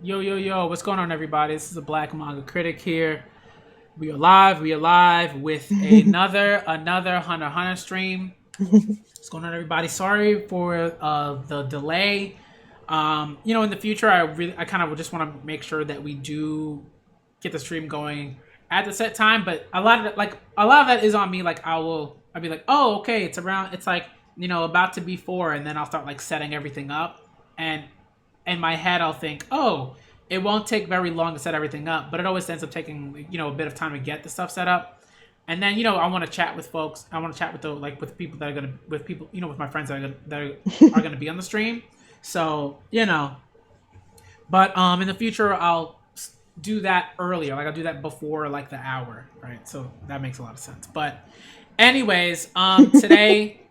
Yo, yo, yo, what's going on, everybody? This is a Black Manga Critic here. We are live with another Hunter x Hunter stream. What's going on, everybody? Sorry for the delay. In the future, I kind of just want to make sure that we do get the stream going at the set time. But a lot of that is on me. Like I'll be like, oh, okay, it's like about to be 4, and then I'll start like setting everything up, and in my head I'll think, oh, it won't take very long to set everything up, but it always ends up taking a bit of time to get the stuff set up. And then I want to chat with folks. I want to chat with people that are gonna with my friends that are gonna be on the stream. So but in the future I'll do that earlier. Like I'll do that before like the hour, right? So that makes a lot of sense. But anyways, today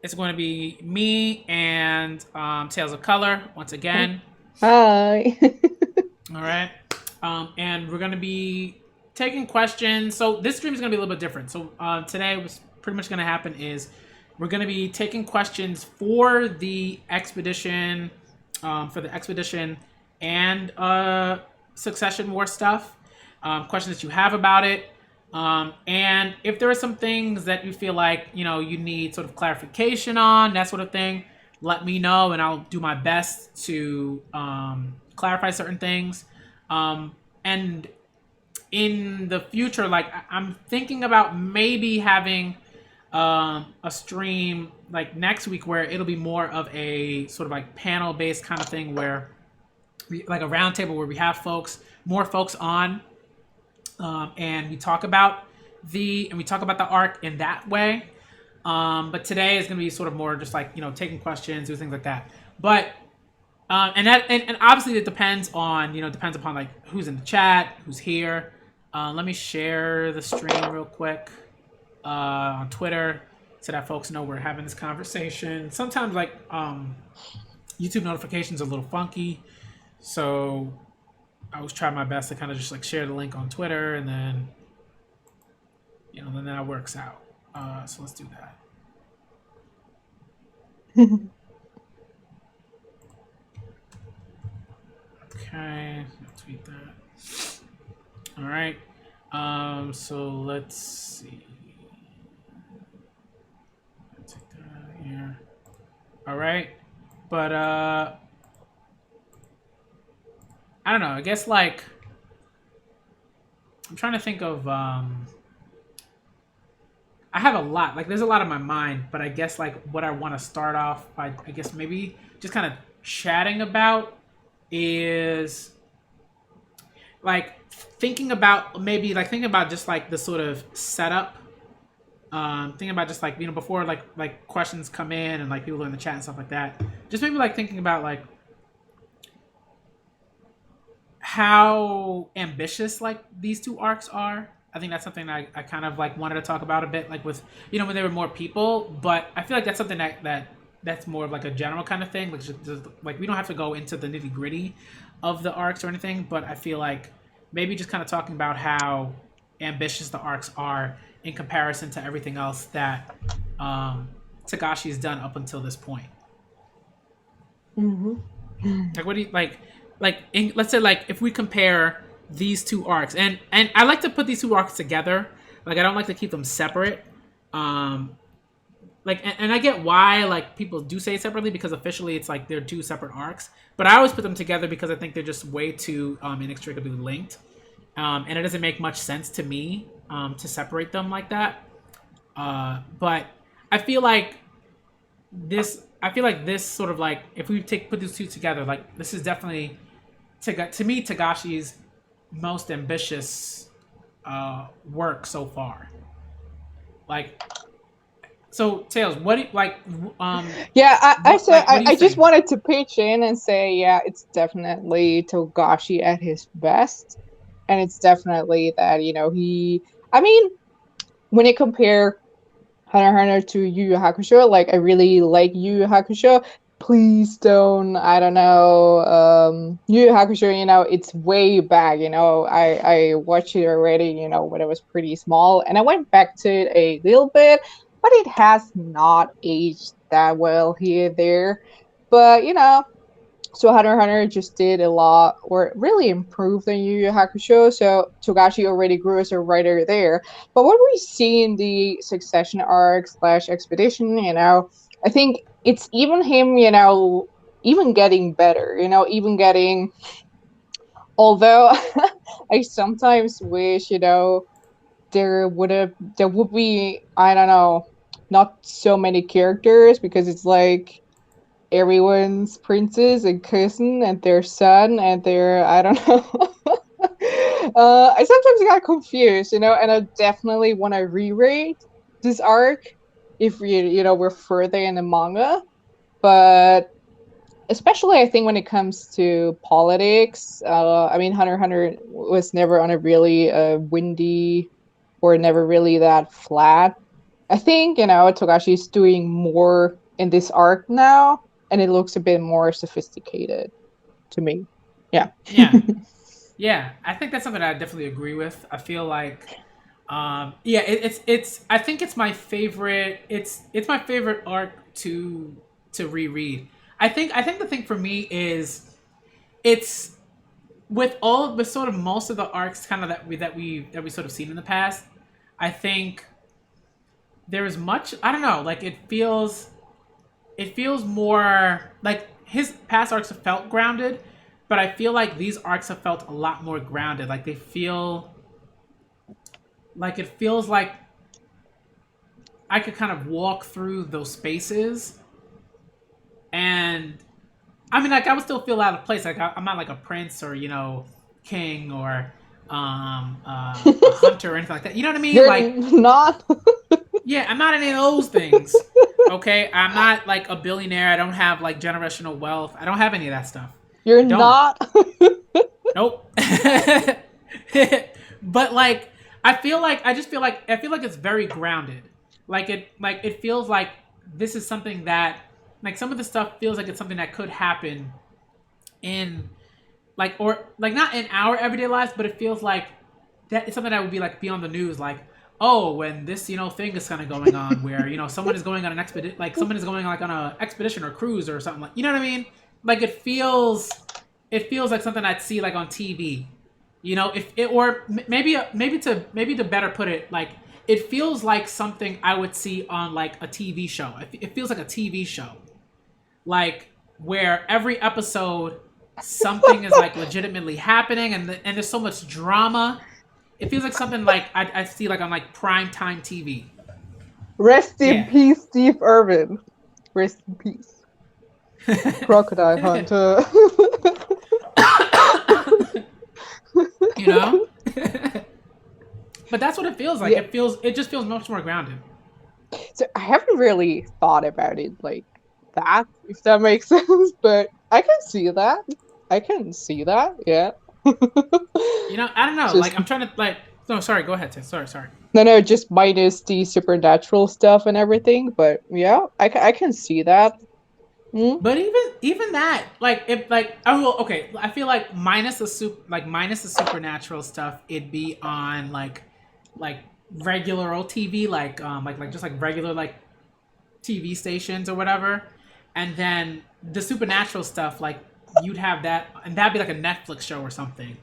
it's going to be me and Tales of Color once again. Hi. All right. And we're going to be taking questions. So this stream is going to be a little bit different. So today what's pretty much going to happen is we're going to be taking questions for the expedition and Succession War stuff. Questions that you have about it. And if there are some things that you feel like, you need sort of clarification on, that sort of thing, let me know and I'll do my best to clarify certain things. And in the future, like I'm thinking about maybe having a stream like next week where it'll be more of a sort of like panel based kind of thing where like a round table where we have more folks on. And we talk about the arc in that way. But today is going to be sort of more just like taking questions, doing things like that. But and obviously it depends upon like who's in the chat, who's here. Let me share the stream real quick on Twitter so that folks know we're having this conversation. Sometimes like YouTube notifications are a little funky, so I was trying my best to kind of just like share the link on Twitter, and then then that works out. So let's do that. Okay, I'll tweet that. All right. So let's see. I'll take that out of here. All right, but I don't know. I guess like I'm trying to think of. I have a lot. Like there's a lot in my mind, but I guess like what I want to start off by, I guess maybe just kind of chatting about is like thinking about just like the sort of setup. Thinking about just like before like questions come in and like people are in the chat and stuff like that. Just maybe like thinking about like how ambitious like these two arcs are. I think that's something I kind of like wanted to talk about a bit, like with when there were more people. But I feel like that's something that's more of like a general kind of thing. Like just like we don't have to go into the nitty gritty of the arcs or anything. But I feel like maybe just kind of talking about how ambitious the arcs are in comparison to everything else that Tagashi's done up until this point. Mm-hmm. Like, what do you like? Let's say like if we compare these two arcs, and I like to put these two arcs together. Like I don't like to keep them separate. Like and I get why like people do say it separately because officially it's like they're two separate arcs. But I always put them together because I think they're just way too inextricably linked, and it doesn't make much sense to me to separate them like that. But I feel like this sort of like if we put these two together, like this is definitely to me Tagashi's most ambitious work so far. Like, so Tails, what do you like? Yeah, I just think? wanted to pitch in and say, yeah, it's definitely Togashi at his best, and it's definitely that I mean, when you compare Hunter x Hunter to Yu Yu Hakusho, like I really like Yu Yu Hakusho. Please don't, I don't know, Yu Yu Hakusho, it's way back, I watched it already, when it was pretty small, and I went back to it a little bit, but it has not aged that well here there. But So Hunter x Hunter just did a lot, or really improved on Yu Yu Hakusho. So Togashi already grew as a writer there. But what we see in the Succession arc slash expedition, I think it's even him, even getting better. Even getting. Although I sometimes wish, there would be, I don't know, not so many characters, because it's like everyone's princess and cousin and their son and their, I don't know. I sometimes got confused, and I definitely want to reread this arc if we're further in the manga. But especially, I think when it comes to politics, I mean, Hunter x Hunter was never on a really windy, or never really that flat. I think, Togashi's doing more in this arc now, and it looks a bit more sophisticated to me. Yeah. Yeah. Yeah, I think that's something I definitely agree with. I feel like, yeah, it's. I think it's my favorite. It's my favorite arc to reread. I think the thing for me is it's with sort of most of the arcs kind of that we sort of seen in the past. I think there's much. I don't know. Like it feels more like his past arcs have felt grounded, but I feel like these arcs have felt a lot more grounded. Like they feel like it feels like I could kind of walk through those spaces, and I mean, like I would still feel out of place. Like I'm not like a prince or king or a hunter or anything like that. You know what I mean? You're Like not. yeah, I'm not any of those things. Okay, I'm not like a billionaire. I don't have like generational wealth. I don't have any of that stuff. You're I don't. not. Nope. But like, I feel like it's very grounded. Like it feels like this is something that like some of the stuff feels like it's something that could happen in like or like not in our everyday lives, but it feels like that it's something that would be on the news, like oh when this thing is kind of going on where someone is going on an expedition, like someone is going like on a expedition or cruise or something, like you know what I mean, like it feels like something I'd see like on TV, if it or maybe to better put it, like it feels like something I would see on like a TV show. It feels like a TV show, like where every episode something is like legitimately happening, and there's so much drama. It feels like something like I see like on like prime time TV. Rest in Yeah. peace, Steve Irwin. Rest in peace. Crocodile Hunter. you know. But that's what it feels like. Yeah. It just feels much more grounded. So I haven't really thought about it like that, if that makes sense, but I can see that. Yeah. I don't know. Just Like I'm trying to like. No, sorry. Go ahead, Tim. Sorry. no, just minus the supernatural stuff and everything. But yeah, I can see that. Mm. But even that, like if like oh well, okay, I feel like minus the supernatural stuff, it'd be on like regular old TV, like just like regular like TV stations or whatever, and then the supernatural stuff, like you'd have that, and that'd be like a Netflix show or something,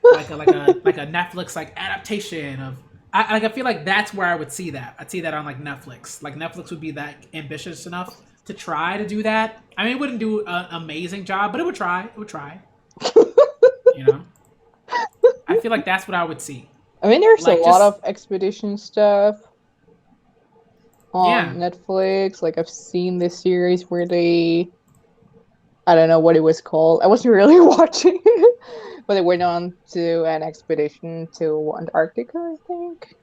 like a Netflix like adaptation of. I feel like that's where I would see that. I'd see that on like Netflix. Like Netflix would be that ambitious enough to try to do that. I mean, it wouldn't do an amazing job, but it would try. It would try. I feel like that's what I would see. I mean, there's Like a lot of expedition stuff on Netflix. Like I've seen this series where I don't know what it was called. I wasn't really watching it, but they went on to an expedition to Antarctica, I think.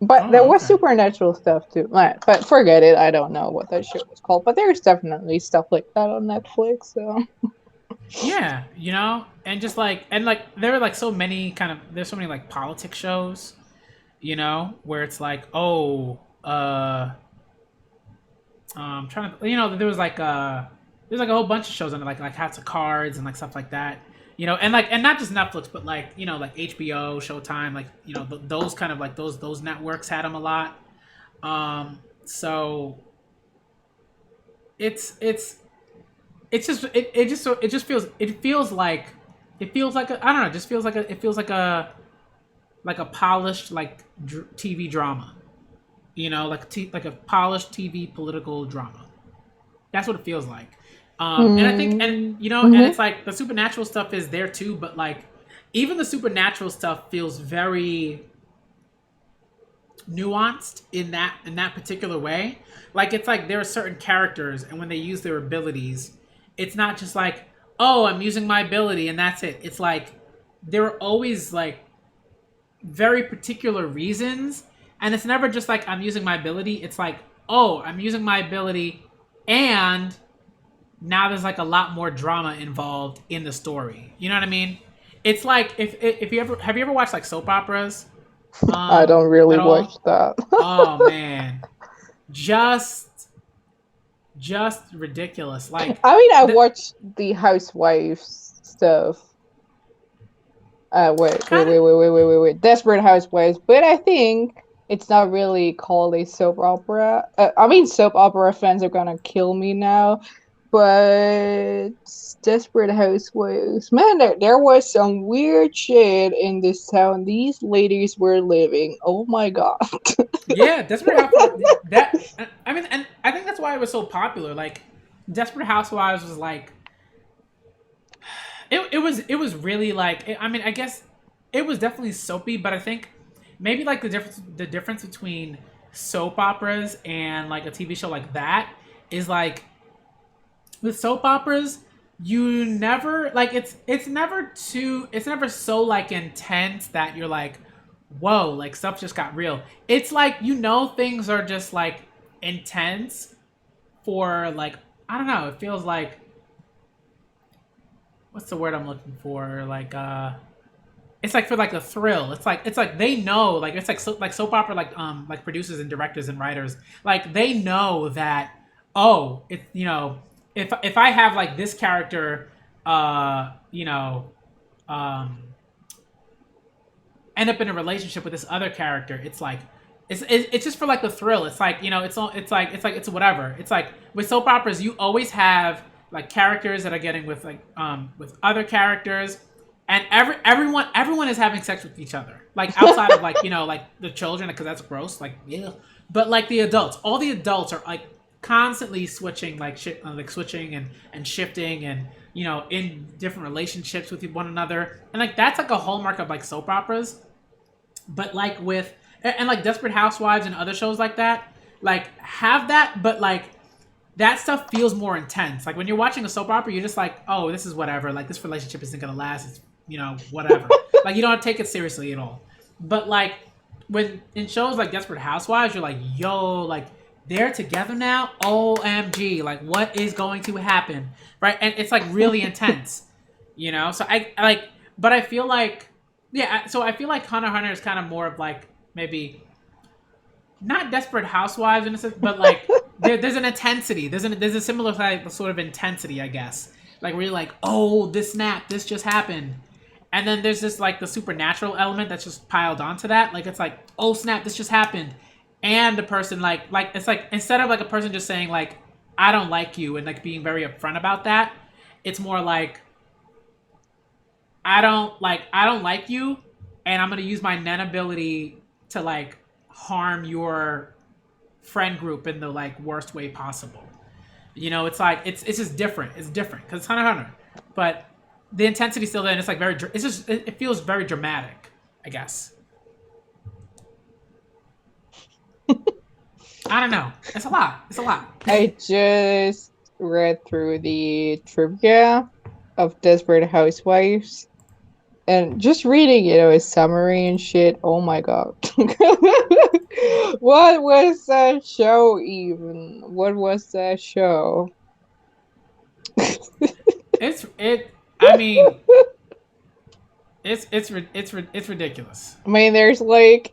But there was supernatural stuff too. But forget it. I don't know what that show was called. But there's definitely stuff like that on Netflix. So yeah, and just like there are like so many there's so many like politics shows, where it's like I'm trying to there's like a whole bunch of shows on it, like House of Cards and like stuff like that. And not just Netflix, but like like HBO, Showtime, like those kind of like those networks had them a lot. So it's it's just it feels like I don't know, it just feels like a polished like TV drama, like a polished TV political drama. That's what it feels like. And I think, and and Mm-hmm. it's like the supernatural stuff is there too, but like even the supernatural stuff feels very nuanced in that particular way. Like it's like there are certain characters, and when they use their abilities, it's not just like, oh, I'm using my ability and that's it. It's like there are always like very particular reasons, and it's never just like I'm using my ability. It's like, oh, I'm using my ability, and now there's like a lot more drama involved in the story. You know what I mean? It's like if you ever have you ever watched like soap operas I don't really at watch all? that. Oh man, just ridiculous. Like I mean, I the watched the Housewives stuff. Wait, wait, kind of wait, wait, wait, wait, wait, wait. Desperate Housewives, but I think it's not really called a soap opera. I mean, soap opera fans are gonna kill me now, but Desperate Housewives, man, there was some weird shit in this town. These ladies were living. Oh my god. yeah, Desperate Housewives. That I mean, and I think that's why it was so popular. Like Desperate Housewives was like it was really like I mean I guess it was definitely soapy, but I think maybe like the difference between soap operas and like a TV show like that is like with soap operas you never like it's never so like intense that you're like whoa, like stuff just got real. It's like things are just like intense for like I don't know, it feels like what's the word I'm looking for? Like it's like for like a thrill. It's like they know like it's like like soap opera like producers and directors and writers like they know that oh it if I have like this character um end up in a relationship with this other character, it's like it's just for like the thrill. It's like it's whatever. It's like with soap operas, you always have like characters that are getting with other characters, and everyone is having sex with each other. Like outside of like like the children, because that's gross. Like yeah, but like the adults, all the adults are like constantly switching like shit, like switching and shifting and in different relationships with one another, and like that's like a hallmark of like soap operas. But like with like Desperate Housewives and other shows like that, like have that, but like that stuff feels more intense. Like when you're watching a soap opera, you're just like, oh, this is whatever. Like this relationship isn't gonna last. It's whatever. Like you don't take it seriously at all. But like when in shows like Desperate Housewives, you're like, yo, like they're together now. OMG, like what is going to happen, right? And it's like really intense, So I like, but I feel like yeah. So I feel like Hunter x Hunter is kind of more of like maybe not Desperate Housewives in a sense, but like there's an intensity. There's a similar type, sort of intensity, I guess. Like where you're like, oh, this snap, this just happened, and then there's this like the supernatural element that's just piled onto that. Like it's like, oh snap, this just happened, and the person like it's like instead of like a person just saying like I don't like you and like being very upfront about that, it's more like I don't like you, and I'm gonna use my Nen ability to like harm your friend group in the like worst way possible. It's like it's just different. It's different because it's Hunter x Hunter, but the intensity's still there. And it's like it's just it feels very dramatic, I guess. I don't know. It's a lot. It's a lot. I just read through the trivia of Desperate Housewives. And just reading, a summary and shit, oh my god. What was that show even? What was that show? I mean, it's ridiculous. I mean, there's like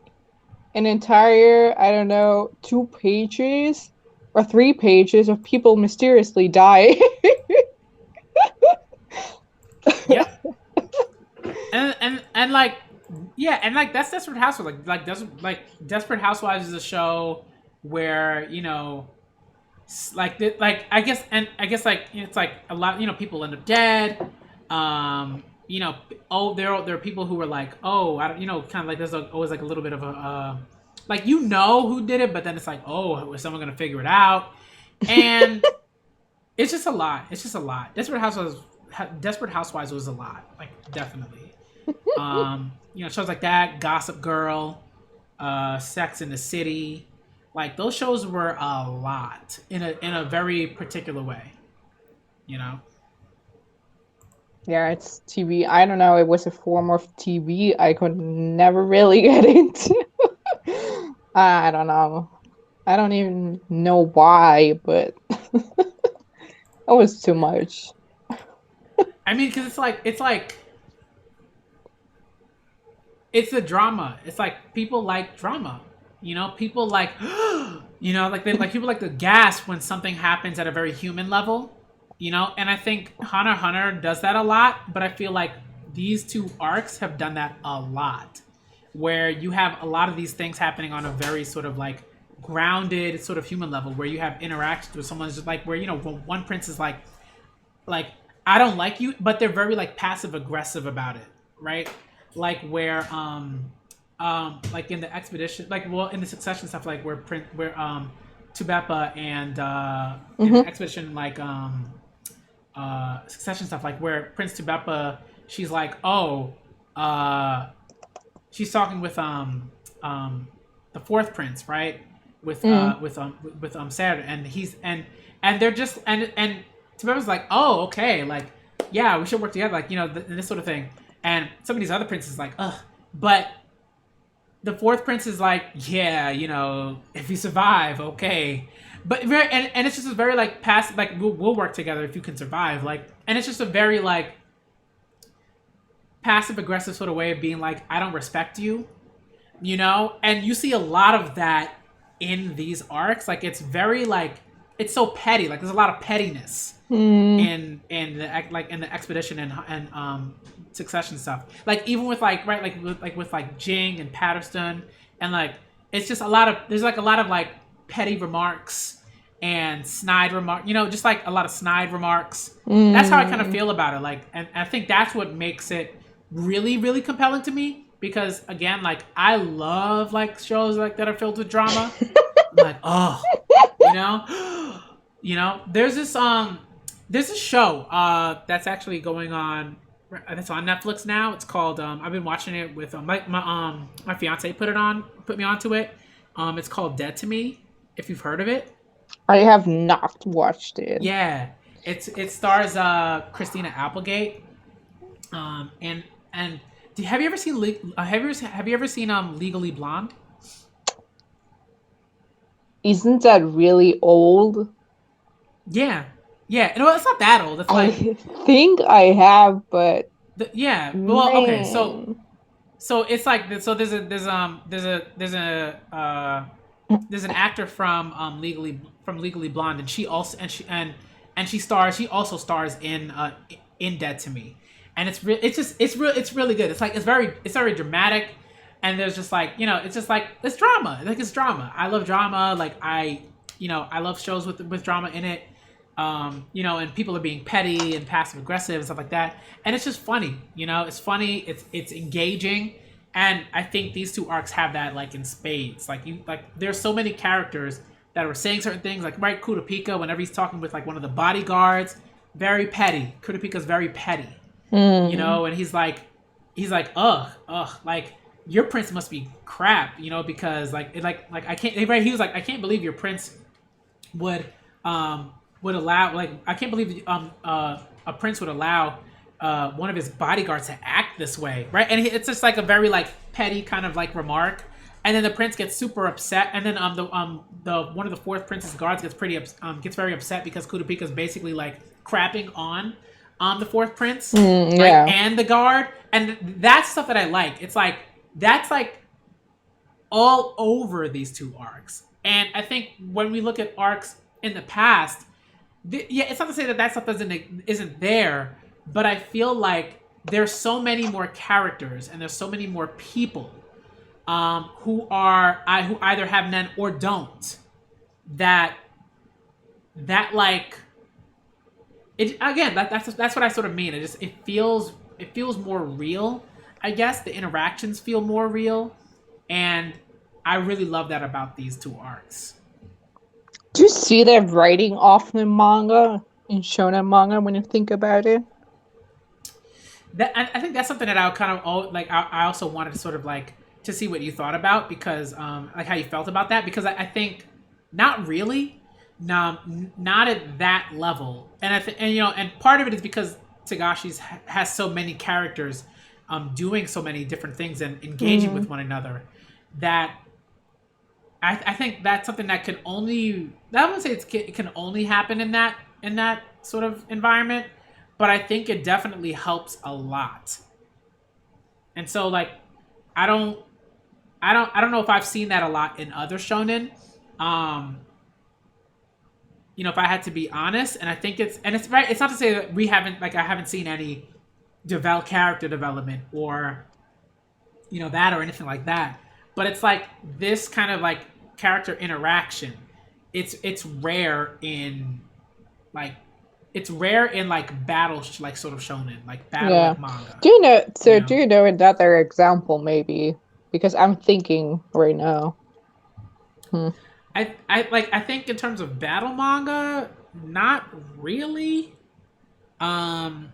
an entire, I don't know, 2 pages or 3 pages of people mysteriously die. Yep. And like yeah, and like that's Desperate Housewives. Like Desperate Housewives is a show where like I guess like it's like a lot, people end up dead. There are people who were like, oh, I don't, kind of like there's always like a little bit of a like who did it, but then it's like, oh, is someone gonna figure it out? And it's just a lot. It's just a lot. Desperate Housewives was a lot, like definitely. Shows like that, Gossip Girl, Sex in the City, like those shows were a lot in a very particular way, you know. Yeah, it's TV. I don't know. It was a form of TV I could never really get into. I don't know. I don't even know why, but it was too much. I mean, because it's the drama. It's like people like drama. People like people like to gasp when something happens at a very human level. And I think Hunter x Hunter does that a lot, but I feel like these two arcs have done that a lot, where you have a lot of these things happening on a very sort of like grounded sort of human level, where you have interactions with someone just like where one prince is like I don't like you, but they're very like passive aggressive about it, right? Like where like in the expedition, like in the succession stuff, like where Tubepa and in the expedition like succession stuff, like where Prince Tubepa, she's like, she's talking with the fourth prince, right? With Sarah, and they're just and Tubepa's like, oh, okay, like, yeah, we should work together, like, this sort of thing. And some of these other princes like, ugh, but the fourth prince is like, yeah, if you survive, okay. But very, and it's just a very like passive, like we'll work together if you can survive, like, and it's just a very like passive aggressive sort of way of being like, I don't respect you, and you see a lot of that in these arcs. Like it's very like it's so petty, like there's a lot of pettiness in the expedition and succession stuff, like even with like right with Jing and Patterson, and like it's just there's like a lot of like petty remarks and snide remarks, just like a lot of snide remarks. That's how I kind of feel about it, like, and I think that's what makes it really, really compelling to me, because again, like I love like shows like that are filled with drama. I'm like, oh, there's this show that's actually going on, that's on Netflix now. It's called I've been watching it with my fiance put me onto it. It's called Dead to Me, if you've heard of it. I have not watched it. Yeah, it stars Christina Applegate, and have you ever seen Legally Blonde? Isn't that really old? Yeah. No, it's not that old. It's like I think I have, but well, okay, so it's like there's an actor from Legally Blonde, and she also stars in Dead to Me, and it's really good. It's like it's very dramatic, and there's just like it's just like it's drama. Like it's drama. I love drama. Like I love shows with drama in it. And people are being petty and passive aggressive and stuff like that, and it's just funny. It's funny. It's engaging. And I think these two arcs have that like in spades. Like there's so many characters that are saying certain things. Like right, Kurapika, whenever he's talking with like one of the bodyguards, very petty. Kurapika's very petty. And he's like, ugh, like your prince must be crap. Because like I can't. Right, he was like, I can't believe your prince would allow, like, I can't believe a prince would allow one of his bodyguards to act this way, right? And it's just like a very like petty kind of like remark, and then the prince gets super upset, and then the one of the fourth prince's guards gets very upset because Kurapika's basically like crapping on the fourth prince, right? And the guard, and that's stuff that I like. It's like that's like all over these two arcs, and I think when we look at arcs in the past, it's not to say that stuff isn't there, but I feel like there's so many more characters and there's so many more people who either have none or don't, that that like it again. That's what I sort of mean. It feels more real. I guess the interactions feel more real, and I really love that about these two arcs. Do you see that writing off in manga, in shonen manga, when you think about it? I think that's something that I kind of like. I also wanted to sort of like to see what you thought about because like how you felt about that because I think not really, no, not at that level. And and part of it is because Tagashi's has so many characters, doing so many different things and engaging Mm. with one another that I think that's something that can only I wouldn't say it can only happen in that sort of environment, but I think it definitely helps a lot. And so like I don't I don't know if I've seen that a lot in other shonen. Um, if I had to be honest, and I think it's right. It's not to say that we haven't like I haven't seen any character development or that or anything like that. But it's like this kind of like character interaction. It's rare in like it's rare in like battle like sort of shonen like battle Yeah. like manga. Do you know? You So, know, do you know another example, maybe? Because I'm thinking right now. Hmm. I think in terms of battle manga, not really. Um,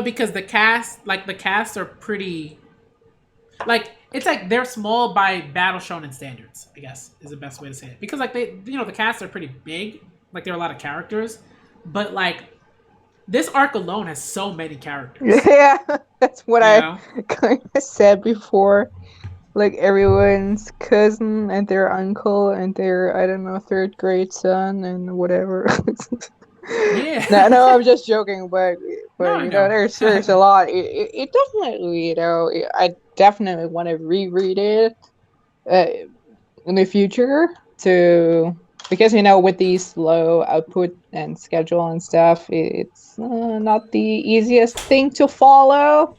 because the casts are pretty like it's like they're small by battle shonen standards. I guess is the best way to say it because like the casts are pretty big. Like there are a lot of characters, but like this arc alone has so many characters. Yeah, that's what You I know? kind of said before. Like everyone's cousin and their uncle and their, I don't know, third grade son and whatever. Yeah. No, no, I'm just joking, but No, I know. there's a lot. It definitely, I definitely want to reread it uh, in the future to because with these low output and schedule and stuff, it's not the easiest thing to follow,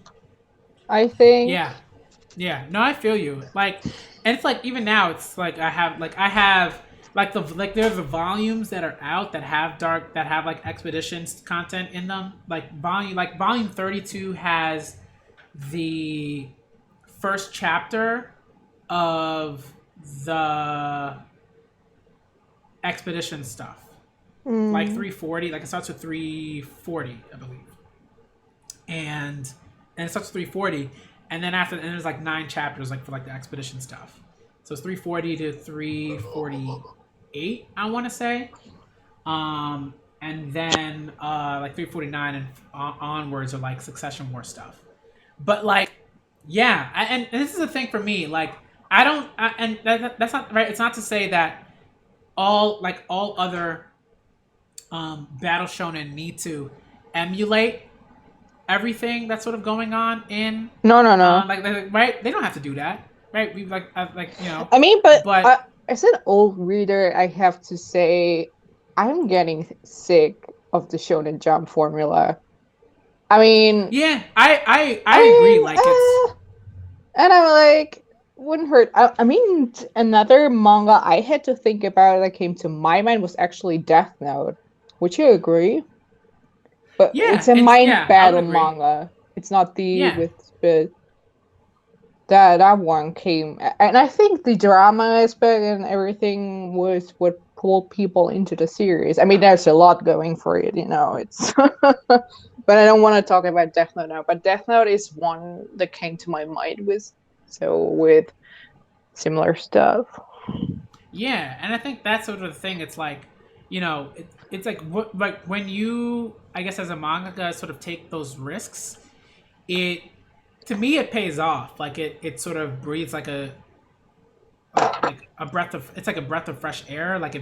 I think. Yeah. Yeah, no, I feel you. Like, and it's like even now, it's like I have like there's the volumes that are out that have like expeditions content in them. Volume 32 has the first chapter of the expedition stuff. Like Mm. 340, like it starts with 340, I believe, and it starts with 340, and then after and there's like 9 chapters like for like the expedition stuff. So it's 340 to 348, I want to say, and then like 349 and onwards are like Succession War stuff. But like, yeah, and this is the thing for me. Like, I don't, and that's not right. It's not to say that all other battle shonen need to emulate everything that's sort of going on in No, no, no. right. They don't have to do that, right? We like. I mean, but But as an old reader, I have to say, I'm getting sick of the Shonen Jump formula. I mean, yeah, I agree. I Like it's and I'm like, wouldn't hurt. I mean, another manga I had to think about that came to my mind was actually Death Note. Would you agree? But it's yeah, a it's mind yeah. I would battle agree. manga. It's not the Yeah, with the that one came, and I think the drama aspect and everything was what pulled people into the series. I mean, there's a lot going for it, it's but I don't want to talk about Death Note now. But Death Note is one that came to my mind with similar stuff. yeah, and I think that's sort of the thing. It's like, it's like like when you, I guess, as a mangaka, sort of take those risks. It to me it pays off. Like it sort of breathes like a breath of it's like a breath of fresh air, like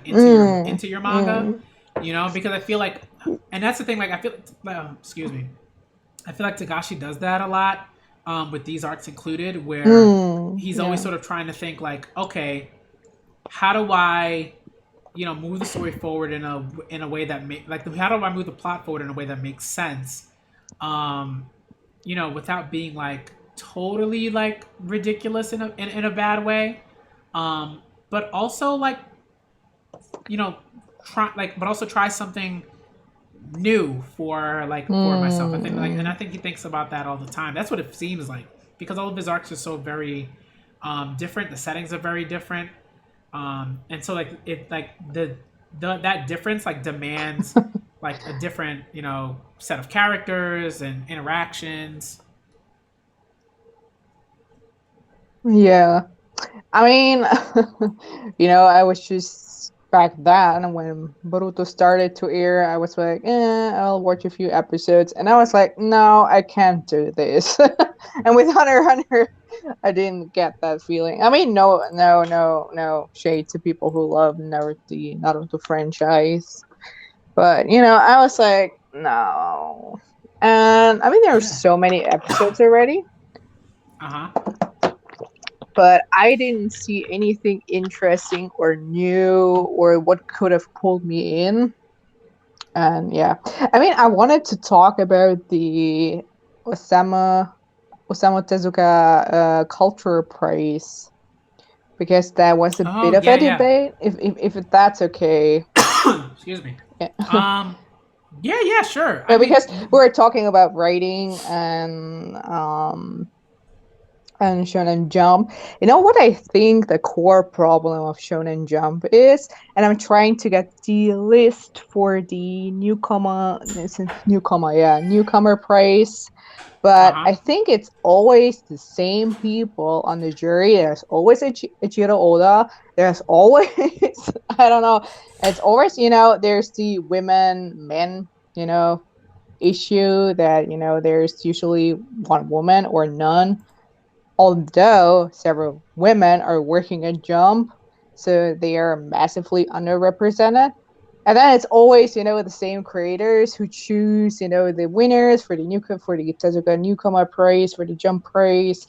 Mm, into your manga, mm, because I feel like, and that's the thing. Like I feel, excuse me, I feel like Tagashi does that a lot, with these arcs included, where he's always yeah. sort of trying to think like, okay, how do I, move the story forward in a way that how do I move the plot forward in a way that makes sense, um, without being like totally like ridiculous in a bad way, but also like, you know, but also try something new for myself. I think and I think he thinks about that all the time. That's what it seems like, because all of his arcs are so very different. The settings are very different, and so like it like the that difference like demands like a different set of characters and interactions. Yeah. I mean, I was just back then when Boruto started to air, I was like, I'll watch a few episodes. And I was like, no, I can't do this. And with Hunter x Hunter, I didn't get that feeling. I mean, no shade to people who love Naruto franchise. But, I was like, no. And I mean, there are so many episodes already. But I didn't see anything interesting or new or what could have pulled me in. And yeah, I mean, I wanted to talk about the Osamu Tezuka Culture Prize, because that was a bit of a debate. If that's okay. Excuse me. Yeah. Yeah, sure. Because we're talking about writing and Shonen Jump. You know what I think the core problem of Shonen Jump is? And I'm trying to get the list for the newcomer prize. But I think it's always the same people on the jury. There's always Ichiro Oda. There's always, I don't know. It's always, there's the men, issue that, there's usually one woman or none. Although several women are working at Jump, so they are massively underrepresented. And then it's always, the same creators who choose, the winners for the Tezuka Newcomer Prize, for the Jump Prize.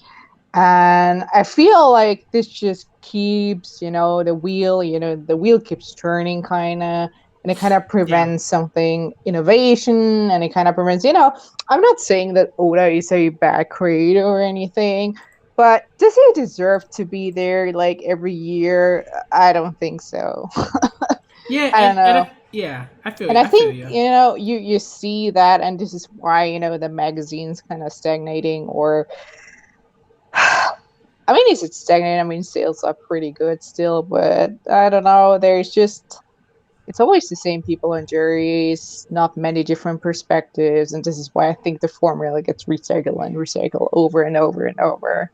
And I feel like this just keeps, the wheel keeps turning kind of. And it kind of prevents something innovation, and it kind of prevents, I'm not saying that Oda is a bad creator or anything, but does he deserve to be there like every year? I don't think so. Yeah, I don't know. I feel. And I think feel you. you see that, and this is why the magazine's kind of stagnating, or I mean, is it stagnating? I mean, sales are pretty good still, but I don't know. There's just it's always the same people on juries, not many different perspectives, and this is why I think the formula gets recycled over and over and over.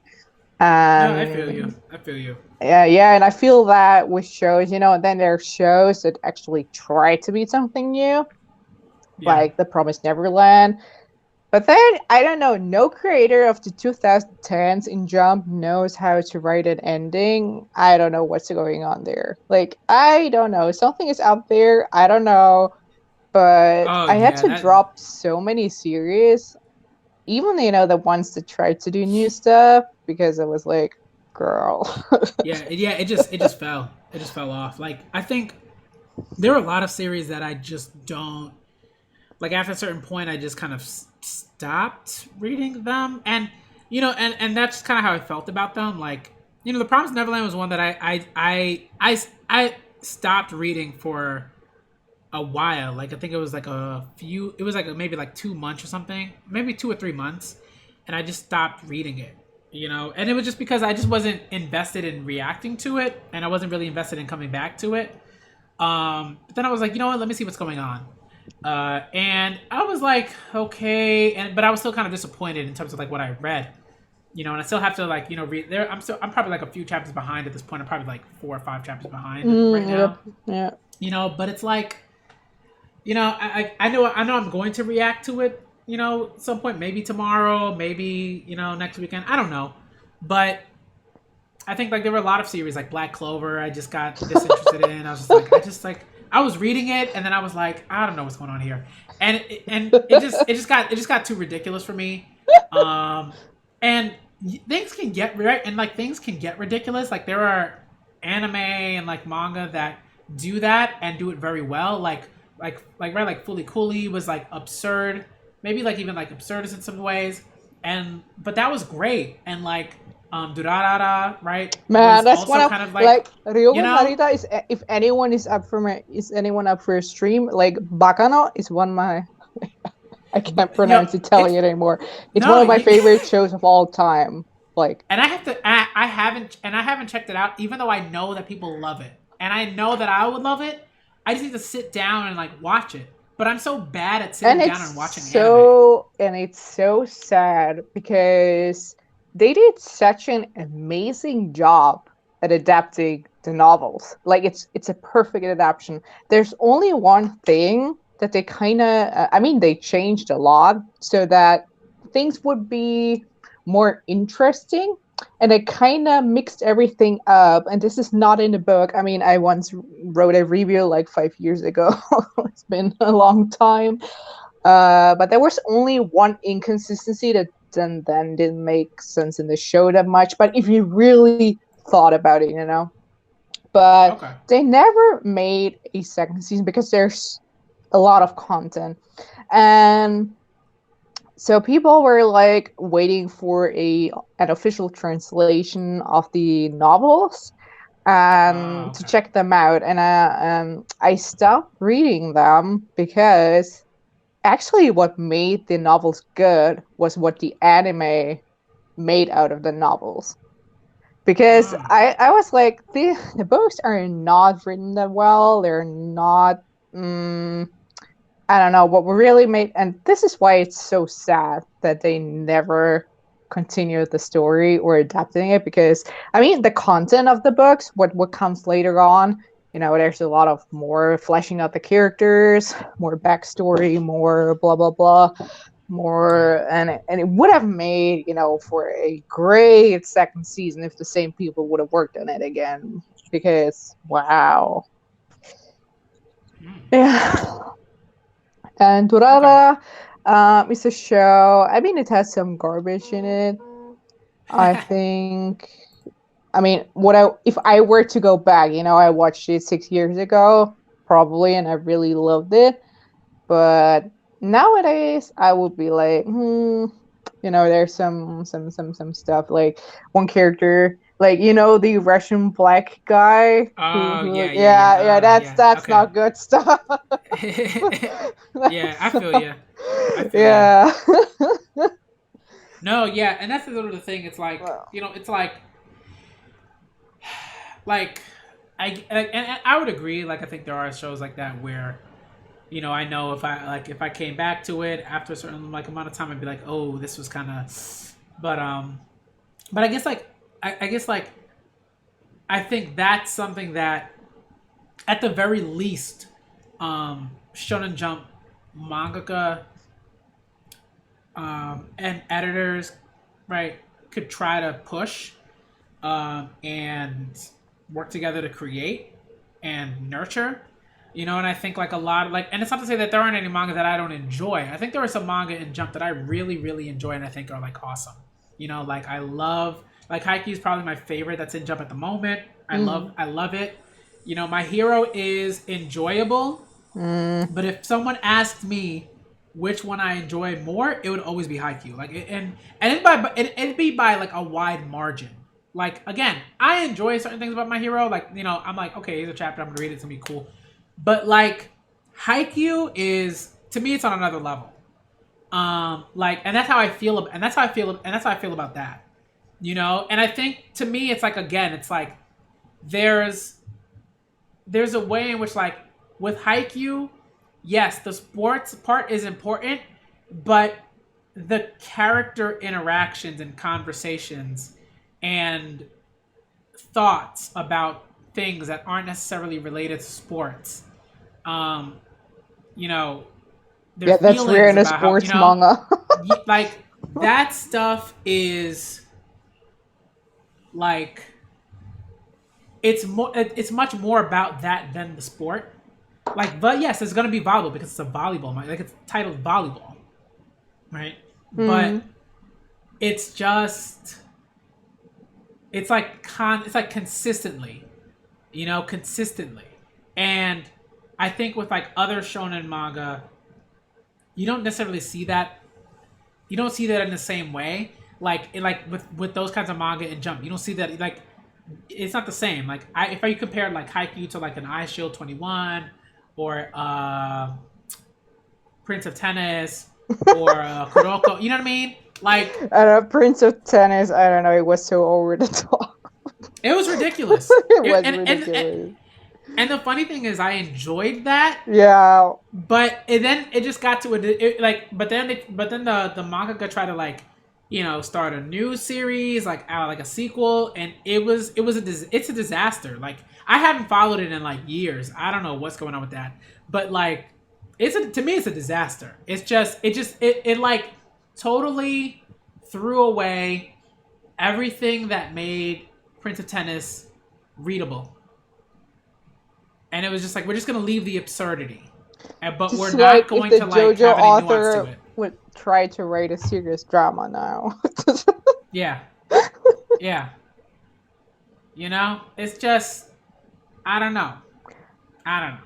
No, I feel you. Yeah, and I feel that with shows, and then there are shows that actually try to be something new, like The Promised Neverland. But then, I don't know, no creator of the 2010s in Jump knows how to write an ending. I don't know what's going on there. Like, I don't know. Something is out there. I don't know. But I had to drop so many series, even, the ones that tried to do new stuff, because I was like, girl. It just fell. It just fell off. Like, I think there are a lot of series that I just don't like. After a certain point, I just kind of stopped reading them, and and that's kind of how I felt about them. Like, The Promised Neverland was one that I stopped reading for a while. Like, I think it was like maybe like 2 months or something, maybe 2 or 3 months, and I just stopped reading it. And it was just because I just wasn't invested in reacting to it, and I wasn't really invested in coming back to it. But then I was like, you know what? Let me see what's going on. And I was like, okay, but I was still kind of disappointed in terms of like what I read, and I still have to like read there. I'm probably like a few chapters behind at this point. I'm probably like 4 or 5 chapters behind right now. Yeah. But it's like, I know I'm going to react to it. At some point, maybe tomorrow, maybe next weekend. I don't know, but I think like there were a lot of series like Black Clover. I just got disinterested in. I was just like. I was reading it, and then I was like, I don't know what's going on here, and it just got too ridiculous for me. And things can get things can get ridiculous. Like, there are anime and like manga that do that and do it very well. Like Fully Cooley was like absurd, maybe like even like absurdist in some ways, but that was great. And like Durarara, right, Man, was that's one also of kind of like, like Ryo you and know, Narita is if anyone is anyone up for a stream, like Bakano is one of my I can't yo, pronounce it's Italian anymore. It's one no, of my you, favorite shows of all time. Like and I haven't checked it out, even though I know that people love it, and I know that I would love it. I just need to sit down and like watch it. But I'm so bad at and sitting down and watching anime. it's so sad because they did such an amazing job at adapting the novels. Like it's a perfect adaptation. There's only one thing that they kind of I mean they changed a lot so that things would be more interesting, and they kind of mixed everything up, and this is not in the book. I mean, I once wrote a review like 5 years ago. It's been a long time, but there was only one inconsistency that then didn't make sense in the show that much. But if you really thought about it, but Okay. they never made a second season because there's a lot of content, and so people were like waiting for an official translation of the novels Oh, and to okay. check them out, and I stopped reading them because actually what made the novels good was what the anime made out of the novels. Because Oh. I was like, the books are not written that well. They're not. Mm, I don't know what really made, and this is why it's so sad that they never continued the story or adapting it. Because I mean, the content of the books, what comes later on, there's a lot of more fleshing out the characters, more backstory, more blah blah blah, Yeah. more, and it would have made for a great second season if the same people would have worked on it again. Because wow, Mm. yeah. And Okay. Durara is a show. I mean, it has some garbage in it. I think. I mean, if I were to go back, I watched it 6 years ago, probably, and I really loved it. But nowadays, I would be like, there's some stuff like one character, like the Russian black guy Oh who yeah, yeah, yeah, yeah. Yeah. that's Okay. not good stuff. Yeah, I That's feel not, you. I feel you. yeah. No, yeah, and that's the little thing. It's like, Well, it's like and I would agree. Like, I think there are shows like that where, I know if I came back to it after a certain like amount of time, I'd be like, oh, this was kind of, but I guess like I guess like I think that's something that at the very least, Shonen Jump mangaka and editors, right, could try to push and work together to create and nurture. And I think like a lot of like, and it's not to say that there aren't any manga that I don't enjoy. I think there are some manga in Jump that I really, really enjoy and I think are like awesome. Like I love like Haikyu is probably my favorite that's in Jump at the moment. I love mm, I love it. My hero is enjoyable, mm, but if someone asked me which one I enjoy more, it would always be Haikyuu. Like, it'd be by like a wide margin. Like, again, I enjoy certain things about my hero. Like, I'm like, okay, here's a chapter. I'm gonna read it. It's gonna be cool. But like, Haikyuu is, to me, it's on another level. Like, and that's how I feel. And that's how I feel. And that's how I feel about that. And I think to me, it's like, again, it's like there's there's a way in which, like, with Haikyuu, yes, the sports part is important, but the character interactions and conversations and thoughts about things that aren't necessarily related to sports, um, you know, there's yeah, that's rare feelings in a about how, sports manga. like, that stuff is like, it's much more about that than the sport. Like, but yes, it's gonna be volleyball because it's a volleyball. Like, it's titled volleyball, right? But Mm, it's just, it's like consistently, consistently. And I think with like other shonen manga, you don't necessarily see that. You don't see that in the same way. like with those kinds of manga and Jump, you don't see that. Like, it's not the same. Like, if I compare like Haikyu to like an Eye Shield 21 or Prince of Tennis or Kuroko, you know what I mean? Like, Prince of Tennis, I don't know, it was so over the top. it was ridiculous. It was ridiculous. And the funny thing is, I enjoyed that. Yeah. But then it just got to but then the mangaka tried to like, start a new series, like a sequel, and it's a disaster. Like, I haven't followed it in like years. I don't know what's going on with that, but like, to me it's a disaster. It like totally threw away everything that made Prince of Tennis readable. And it was just like, we're just going to leave the absurdity. But Just we're like not going to like JoJo have any nuance author to it. would try to write a serious drama now. Yeah. Yeah. It's just, I don't know. I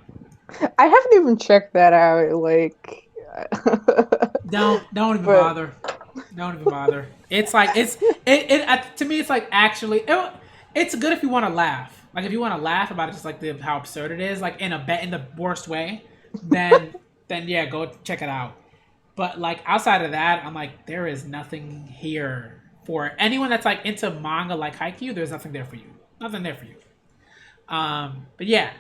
haven't even checked that out. Like, Don't even bother. Don't even bother. It's like, to me, it's like, actually, it's good if you want to laugh. Like, if you want to laugh about it, just like how absurd it is, like in the worst way, then yeah, go check it out. But like, outside of that, I'm like, there is nothing here for anyone that's like into manga like Haikyu. There's nothing there for you. Nothing there for you. But yeah,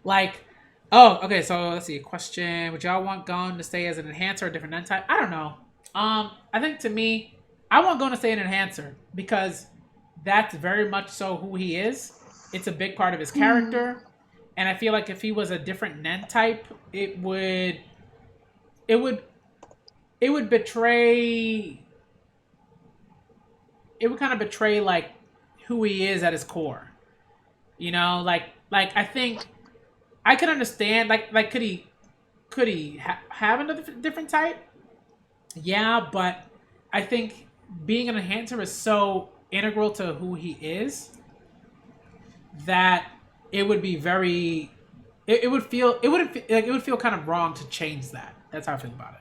like, oh, okay. So let's see. Question: would y'all want Gon to stay as an enhancer or a different Nen type? I don't know. I think to me, I want Gon to stay an enhancer because that's very much so who he is. It's a big part of his character, and I feel like if he was a different Nen type, it would betray. It would kind of betray like who he is at his core, Like I think I could understand. Like could he have another different type? Yeah, but I think being an enhancer is so integral to who he is that it would be very. It would feel kind of wrong to change that. That's how I feel about it.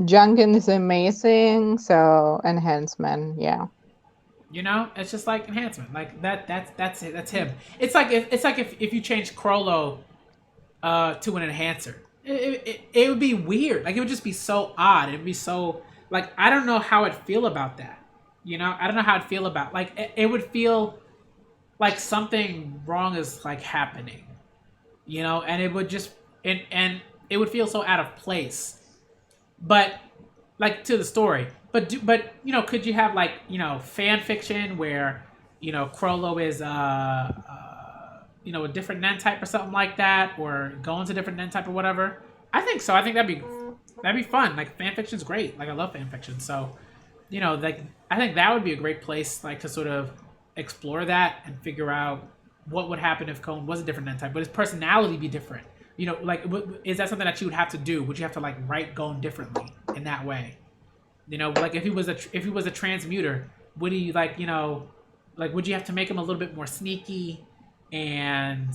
Junkin is amazing, so enhancement, yeah. It's just like enhancement, like that's it. That's him. It's like if you change Crollo to an enhancer, it would be weird. Like, it would just be so odd. It'd be so like, I don't know how I'd feel about that. I don't know how I'd feel about, like, it would feel like something wrong is like happening, and it would just and it would feel so out of place. But like, to the story, but could you have like fan fiction where Crollo is a different Nen type or something like that, or go into different Nen type or whatever? I think so. I think that'd be fun. Like, fan fiction's great. Like, I love fan fiction. So like, I think that would be a great place, like, to sort of explore that and figure out what would happen if Cone was a different Nen type, but his personality be different. Like, is that something that you would have to do? Would you have to like write Gon differently in that way? Like, if he was a transmuter, would he like would you have to make him a little bit more sneaky and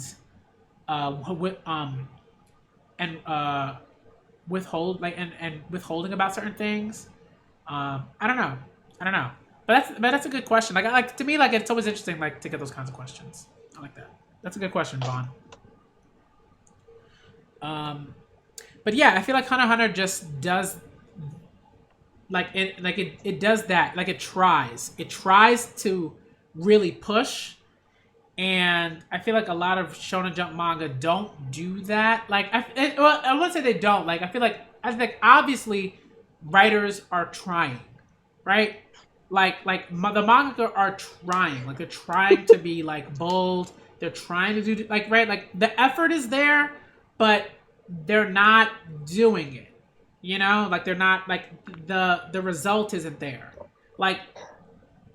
withholding about certain things? I don't know. But that's a good question. Like to me, like, it's always interesting, like, to get those kinds of questions. I like that. That's a good question, Vaughn. But yeah, I feel like Hunter x Hunter just does it does that. Like, it tries to really push, and I feel like a lot of Shonen Jump manga don't do that. Like, I wouldn't say they don't. Like, I think obviously writers are trying, right? Like the manga are trying. Like, they're trying to be like bold. They're trying to do like, right? Like, the effort is there, but they're not doing it. Like, they're not, like, the result isn't there. Like,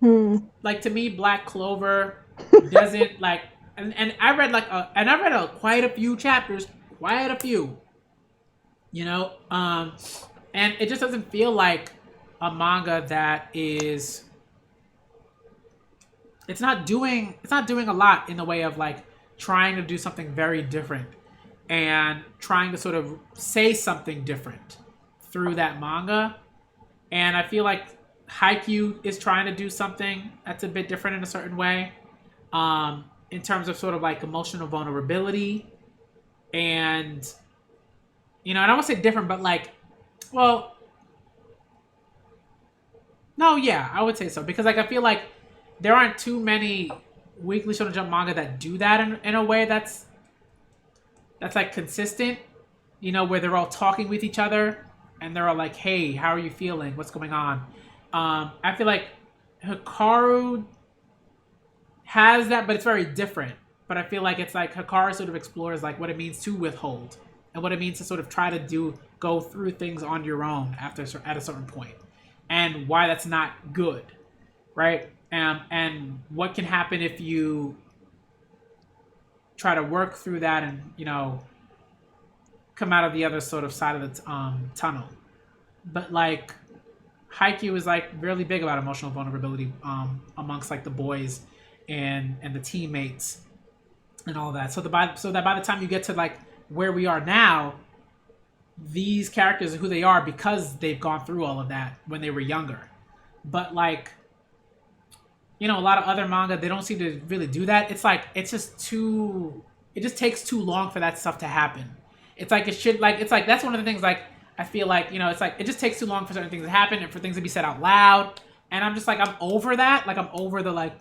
like, to me, Black Clover doesn't like, and I read quite a few chapters, and it just doesn't feel like a manga that is. It's not doing a lot in the way of like trying to do something very different and trying to sort of say something different through that manga. And I feel like Haikyu is trying to do something that's a bit different in a certain way, in terms of sort of like emotional vulnerability, and and I won't say different, but like, well, no, yeah, I would say so because like I feel like there aren't too many Weekly Shonen Jump manga that do that in a way that's like consistent, where they're all talking with each other and they're all like, "Hey, how are you feeling? What's going on?" I feel like Hikaru has that, but it's very different. But I feel like it's like Hikaru sort of explores like what it means to withhold and what it means to sort of try to go through things on your own at a certain point, and why that's not good, right? And what can happen if you try to work through that and come out of the other sort of side of the tunnel. But like Haikyu is like really big about emotional vulnerability amongst like the boys and the teammates and all that. So that by the time you get to like where we are now, these characters are who they are because they've gone through all of that when they were younger. But like, a lot of other manga, they don't seem to really do that. It's like it just takes too long for that stuff to happen. It's like that's one of the things like I feel like, it's like it just takes too long for certain things to happen and for things to be said out loud. And I'm just like, I'm over that. Like I'm over the like,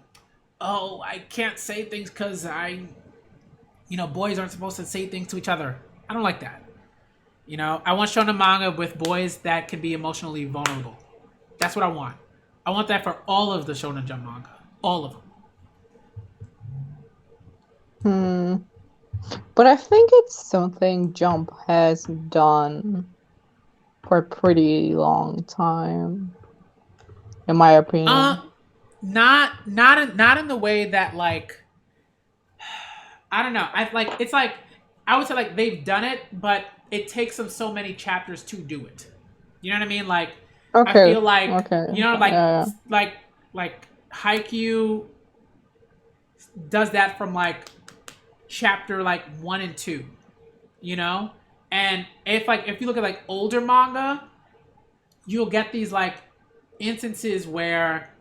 oh, I can't say things because boys aren't supposed to say things to each other. I don't like that. I want shonen manga with boys that can be emotionally vulnerable. That's what I want. I want that for all of the Shonen Jump manga. All of them. But I think it's something Jump has done for a pretty long time, in my opinion. Not in the way that like, I don't know. I would say like they've done it, but it takes them so many chapters to do it. You know what I mean? Like, okay. I feel like Okay. Like Haikyu does that from like chapter like 1 and 2, and if you look at like older manga, you'll get these like instances where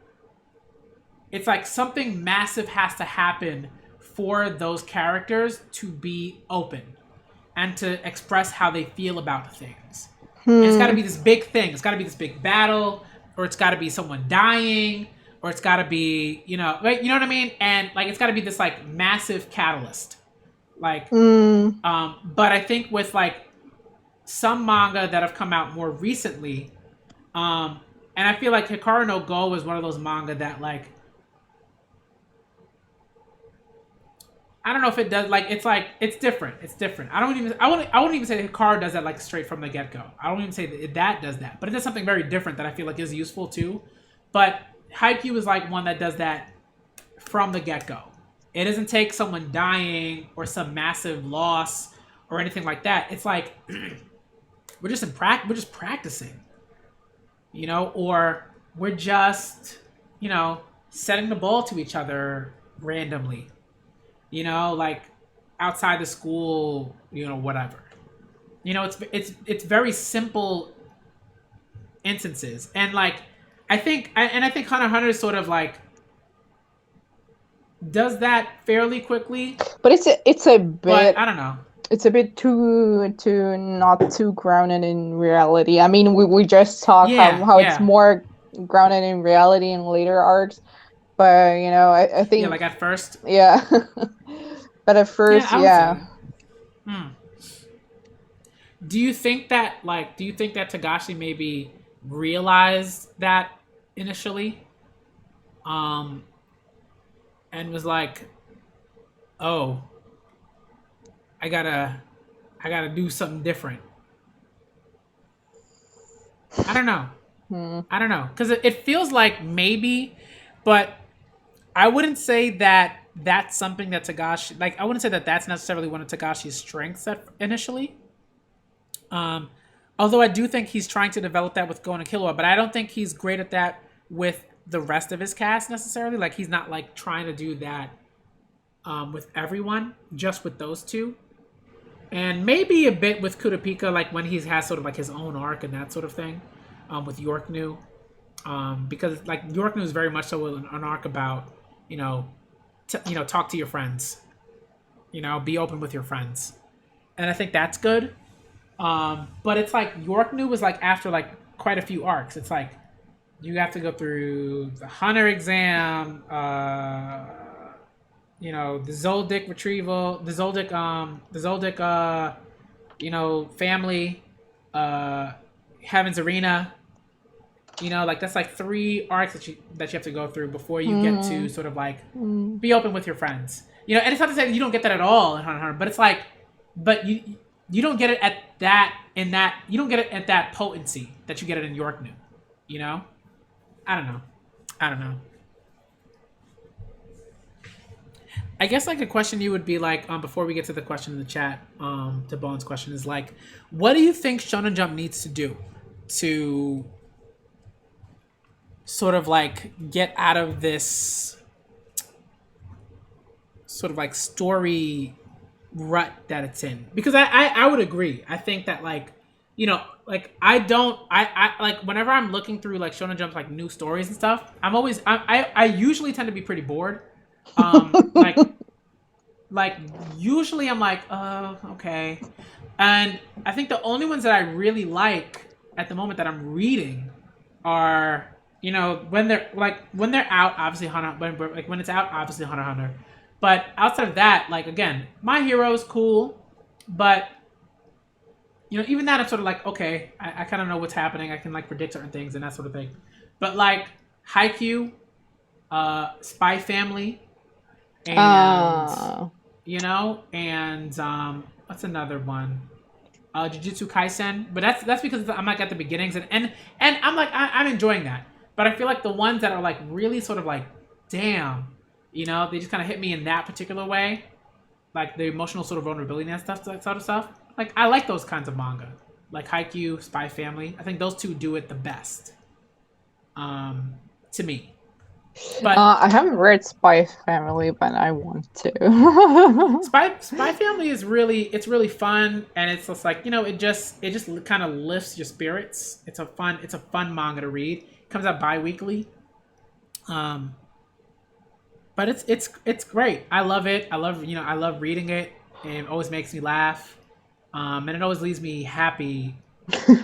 it's like something massive has to happen for those characters to be open and to express how they feel about things. And it's got to be this big thing. It's got to be this big battle, or it's got to be someone dying, or it's got to be, like, you know what I mean? And like, it's got to be this like massive catalyst. Like, but I think with like some manga that have come out more recently, and I feel like Hikaru no Go is one of those manga that like, I don't know if it does. Like, it's different. It's different. I wouldn't even say that Hikaru does that like straight from the get go. I don't even say that does that, but it does something very different that I feel like is useful too. But Haikyu is like one that does that from the get go. It doesn't take someone dying or some massive loss or anything like that. It's like we're just practicing, or we're just setting the ball to each other randomly. Like outside the school, whatever. It's very simple instances, and like I think Hunter x Hunter is sort of like does that fairly quickly. But it's a bit. But I don't know. It's a bit too not too grounded in reality. I mean, we just talked how it's more grounded in reality in later arcs. But I think like at first, but at first, Do you think that Tagashi maybe realized that initially, and was like, oh, I gotta do something different? I don't know. I don't know, because it feels like maybe, but I wouldn't say that that's something that Tagashi, like, I wouldn't say that that's necessarily one of Tagashi's strengths initially. Although I do think he's trying to develop that with Gon and Killua, but I don't think he's great at that with the rest of his cast necessarily. Like, he's not like trying to do that with everyone, just with those two. And maybe a bit with Kurapika, like when he has sort of like his own arc and that sort of thing, with York New. because like York New is very much so an arc about you know, talk to your friends, be open with your friends, and I think that's good. But it's like York New was like after like quite a few arcs. It's like you have to go through the Hunter exam, the Zoldyck retrieval, the Zoldyck, family, Heaven's Arena. Like that's like 3 arcs that you have to go through before you get to sort of like be open with your friends. And it's not to say that you don't get that at all in Hunter x Hunter, but it's like, but you don't get it at that you don't get it at that potency that you get it in York New. I don't know. I guess like a question you would be like, before we get to the question in the chat, to Bone's question is like, what do you think Shonen Jump needs to do to sort of like get out of this sort of like story rut that it's in? Because I would agree. I think that like, like I like whenever I'm looking through like Shonen Jump's like new stories and stuff, I usually tend to be pretty bored. Like usually I'm like, okay. And I think the only ones that I really like at the moment that I'm reading are, when they're out, obviously Hunter, like when it's out, obviously Hunter x Hunter. But outside of that, like again, My Hero's cool, but even that I'm sort of like, okay, I kind of know what's happening. I can like predict certain things and that sort of thing. But like Haikyu, Spy Family, and and what's another one? Jujutsu Kaisen. But that's because I'm like at the beginnings and I'm like I'm enjoying that. But I feel like the ones that are like really sort of like, damn, they just kind of hit me in that particular way, like the emotional sort of vulnerability and that sort of stuff. Like I like those kinds of manga, like Haikyu, Spy Family. I think those two do it the best, to me. But I haven't read Spy Family, but I want to. Spy Family is really fun, and it's just like it just kind of lifts your spirits. It's a fun manga to read. It comes out bi-weekly, but it's great. I love it. I love reading it. It always makes me laugh, and it always leaves me happy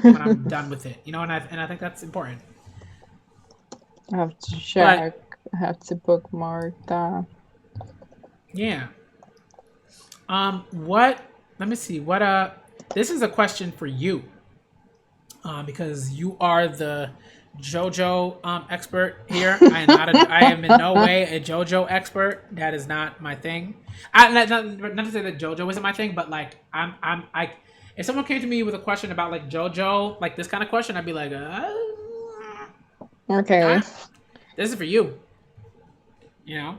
when I'm done with it. And I think that's important. I have to check. I have to bookmark that. Yeah. Let me see. This is a question for you. Because you are the JoJo expert here. I am in no way a JoJo expert. That is not my thing. Not to say that JoJo isn't my thing, but like if someone came to me with a question about like JoJo, like this kind of question, I'd be like, okay. This is for you. It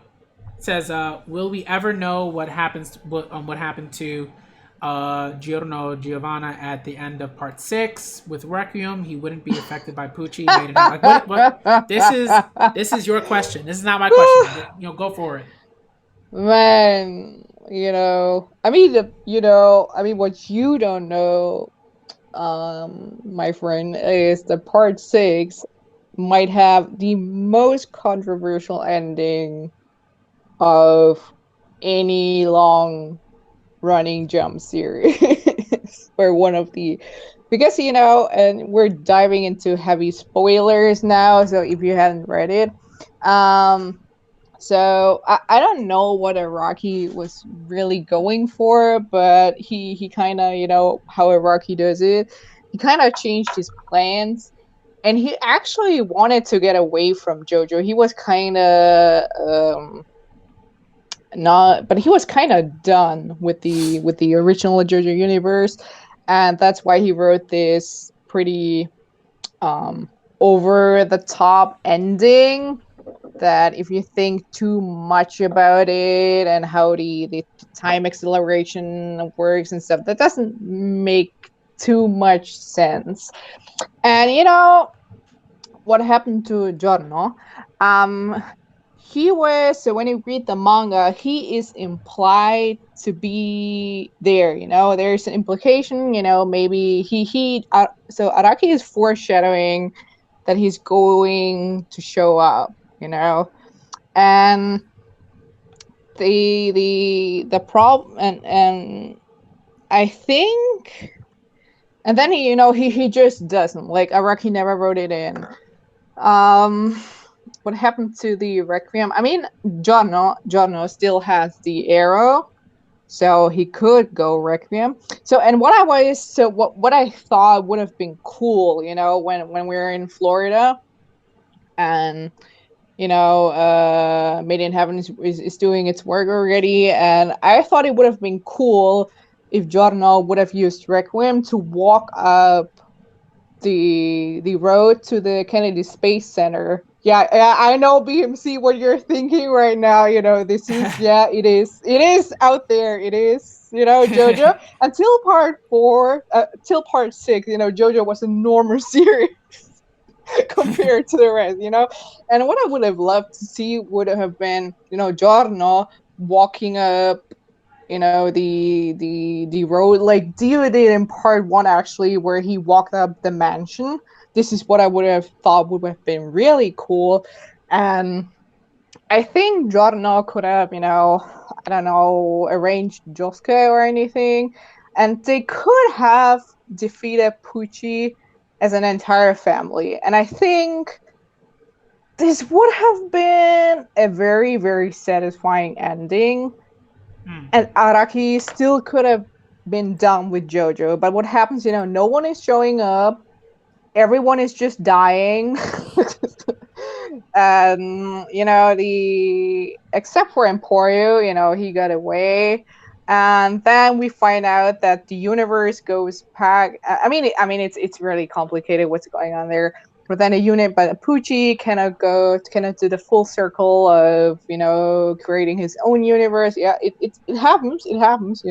says, will we ever know what happened to Giorno Giovanna at the end of part 6 with Requiem? He wouldn't be affected by Pucci. Like, what? This is your question. This is not my question. Go for it. Man, what you don't know, my friend, is that part 6 might have the most controversial ending of any long running Jump series. Or one of the, because and we're diving into heavy spoilers now, so if you haven't read it, so I don't know what Araki was really going for, but he kind of, how Araki does it, he kind of changed his plans. And he actually wanted to get away from JoJo. He was kind of but he was kind of done with the original JoJo universe, and that's why he wrote this pretty over the top ending. That if you think too much about it and how the time acceleration works and stuff, that doesn't make too much sense. And what happened to Giorno? So when you read the manga, he is implied to be there. There's an implication. Maybe so Araki is foreshadowing that he's going to show up, and the problem, and I think, and then he just doesn't, like, Araki never wrote it in. What happened to the Requiem? I mean, Giorno still has the arrow, so he could go Requiem. So, and what I thought would have been cool, when we were in Florida, and Made in Heaven is doing its work already, and I thought it would have been cool if Giorno would have used Requiem to walk up the road to the Kennedy Space Center. Yeah, I know, BMC, what you're thinking right now. This is, yeah, it is out there. It is, Jojo. Until part 4, till part 6, Jojo was a normal series compared to the rest, And what I would have loved to see would have been, Giorno walking up, the road like Dio did in part 1, actually, where he walked up the mansion. This is what I would have thought would have been really cool. And I think Giorno could have, I don't know, arranged Josuke or anything, and they could have defeated Pucci as an entire family. And I think this would have been a very, very satisfying ending. And Araki still could have been done with Jojo. But what happens, no one is showing up. Everyone is just dying. And, except for Emporio, he got away. And then we find out that the universe goes back. I mean, it's really complicated what's going on there. But then but Pucci cannot do the full circle of, creating his own universe. Yeah, it happens. It happens,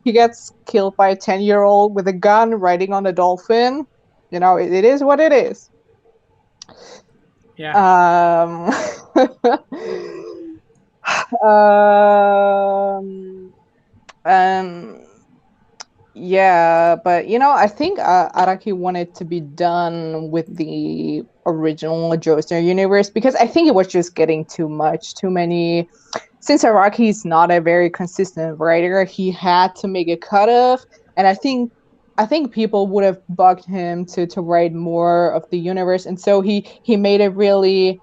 He gets killed by a 10-year-old with a gun riding on a dolphin. It is what it is. Yeah. Yeah, but I think Araki wanted to be done with the original Joestar universe, because I think it was just getting too many. Since Araki is not a very consistent writer, he had to make a cutoff, and I think people would have bugged him to write more of the universe, and so he made a really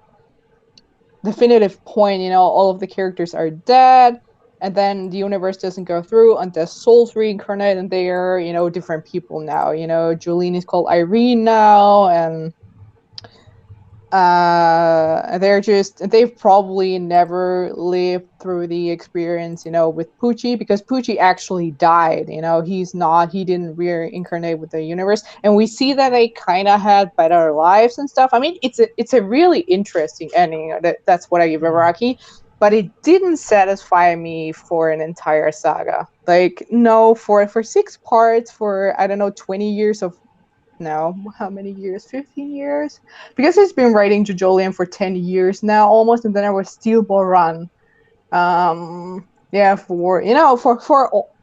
definitive point. All of the characters are dead. And then the universe doesn't go through until souls reincarnate, and they are, different people now. Jolene is called Irene now, and they've probably never lived through the experience, with Pucci, because Pucci actually died. He didn't reincarnate with the universe, and we see that they kind of had better lives and stuff. I mean, it's a really interesting ending. That's what I give Araki. But it didn't satisfy me for an entire saga. Like, no, for 6 parts, for, I don't know, 20 years of... No, how many years? 15 years? Because he's been writing JoJolion for 10 years now, almost, and then there was Steel Ball Run. Yeah, for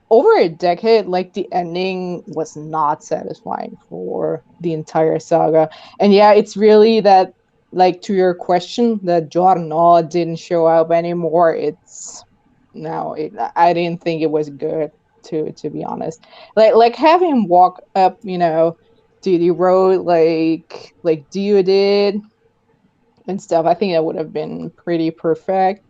over a decade, like, the ending was not satisfying for the entire saga. And yeah, it's really that, like, to your question, that Giorno didn't show up anymore. I didn't think it was good, to be honest. Like have him walk up, to the road like Dio did and stuff. I think that would have been pretty perfect.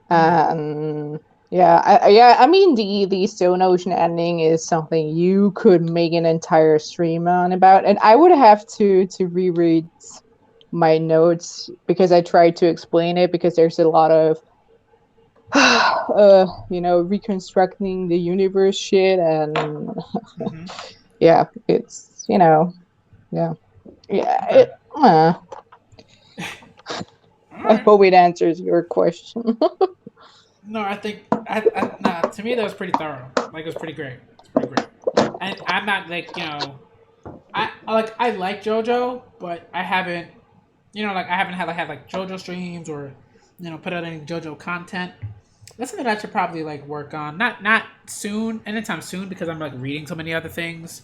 And I mean, the Stone Ocean ending is something you could make an entire stream on about, and I would have to reread my notes, because I tried to explain it, because there's a lot of reconstructing the universe shit, and yeah, it's I hope it answers your question. No, I think to me that was pretty thorough. Like, it was pretty great. It's pretty great. And I'm not like, I like JoJo, but I haven't had JoJo streams, or put out any JoJo content. That's something that I should probably like work on. Not soon, anytime soon, because I'm like reading so many other things.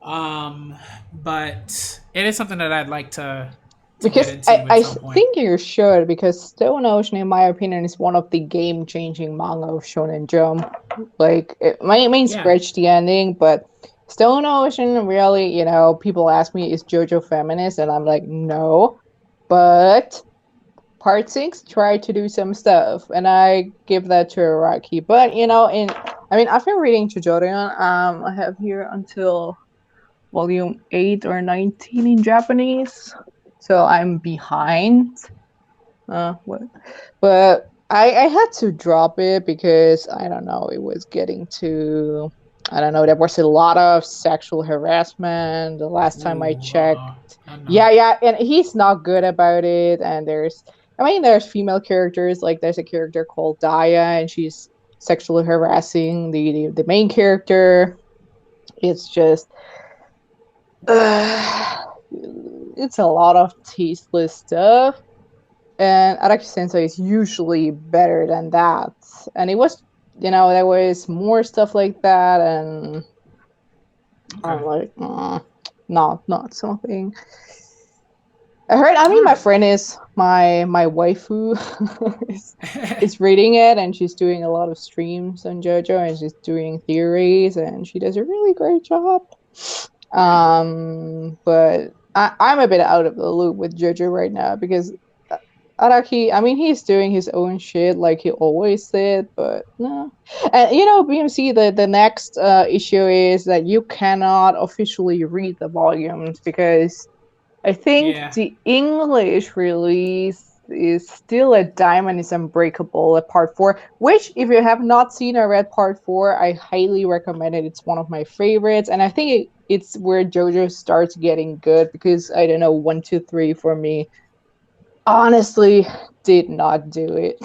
But it is something that I'd like to get Because into at I some point. think you should, because Stone Ocean, in my opinion, is one of the game-changing manga of Shonen Jump. Like, it might Yeah. scratch the ending, but Stone Ocean really, people ask me, is JoJo feminist? And I'm like, no. But Part 6 tried to do some stuff, and I give that to Iraqi. But, I've been reading JoJo. I have here until volume 8 or 19 in Japanese. So I'm behind. What? But I had to drop it because I don't know, it was getting to I don't know, there was a lot of sexual harassment the last time I Ooh, checked. I know. Yeah, and he's not good about it. And there's female characters, like there's a character called Daya, and she's sexually harassing the main character. It's just it's a lot of tasteless stuff. And Araki Sensei is usually better than that. And it was, there was more stuff like that, and Okay. I'm like, not something. My All friend is my waifu is, right. is reading it, and she's doing a lot of streams on JoJo, and she's doing theories, and she does a really great job. Yeah. But I'm a bit out of the loop with JoJo right now because Araki, he's doing his own shit like he always did, but no. And BMC, the next issue is that you cannot officially read the volumes because I think Yeah. the English release is still a Diamond is Unbreakable at part 4, which, if you have not seen or read part 4, I highly recommend it. It's one of my favorites, and I think it's where JoJo starts getting good because, I don't know, 1, 2, 3 for me honestly did not do it.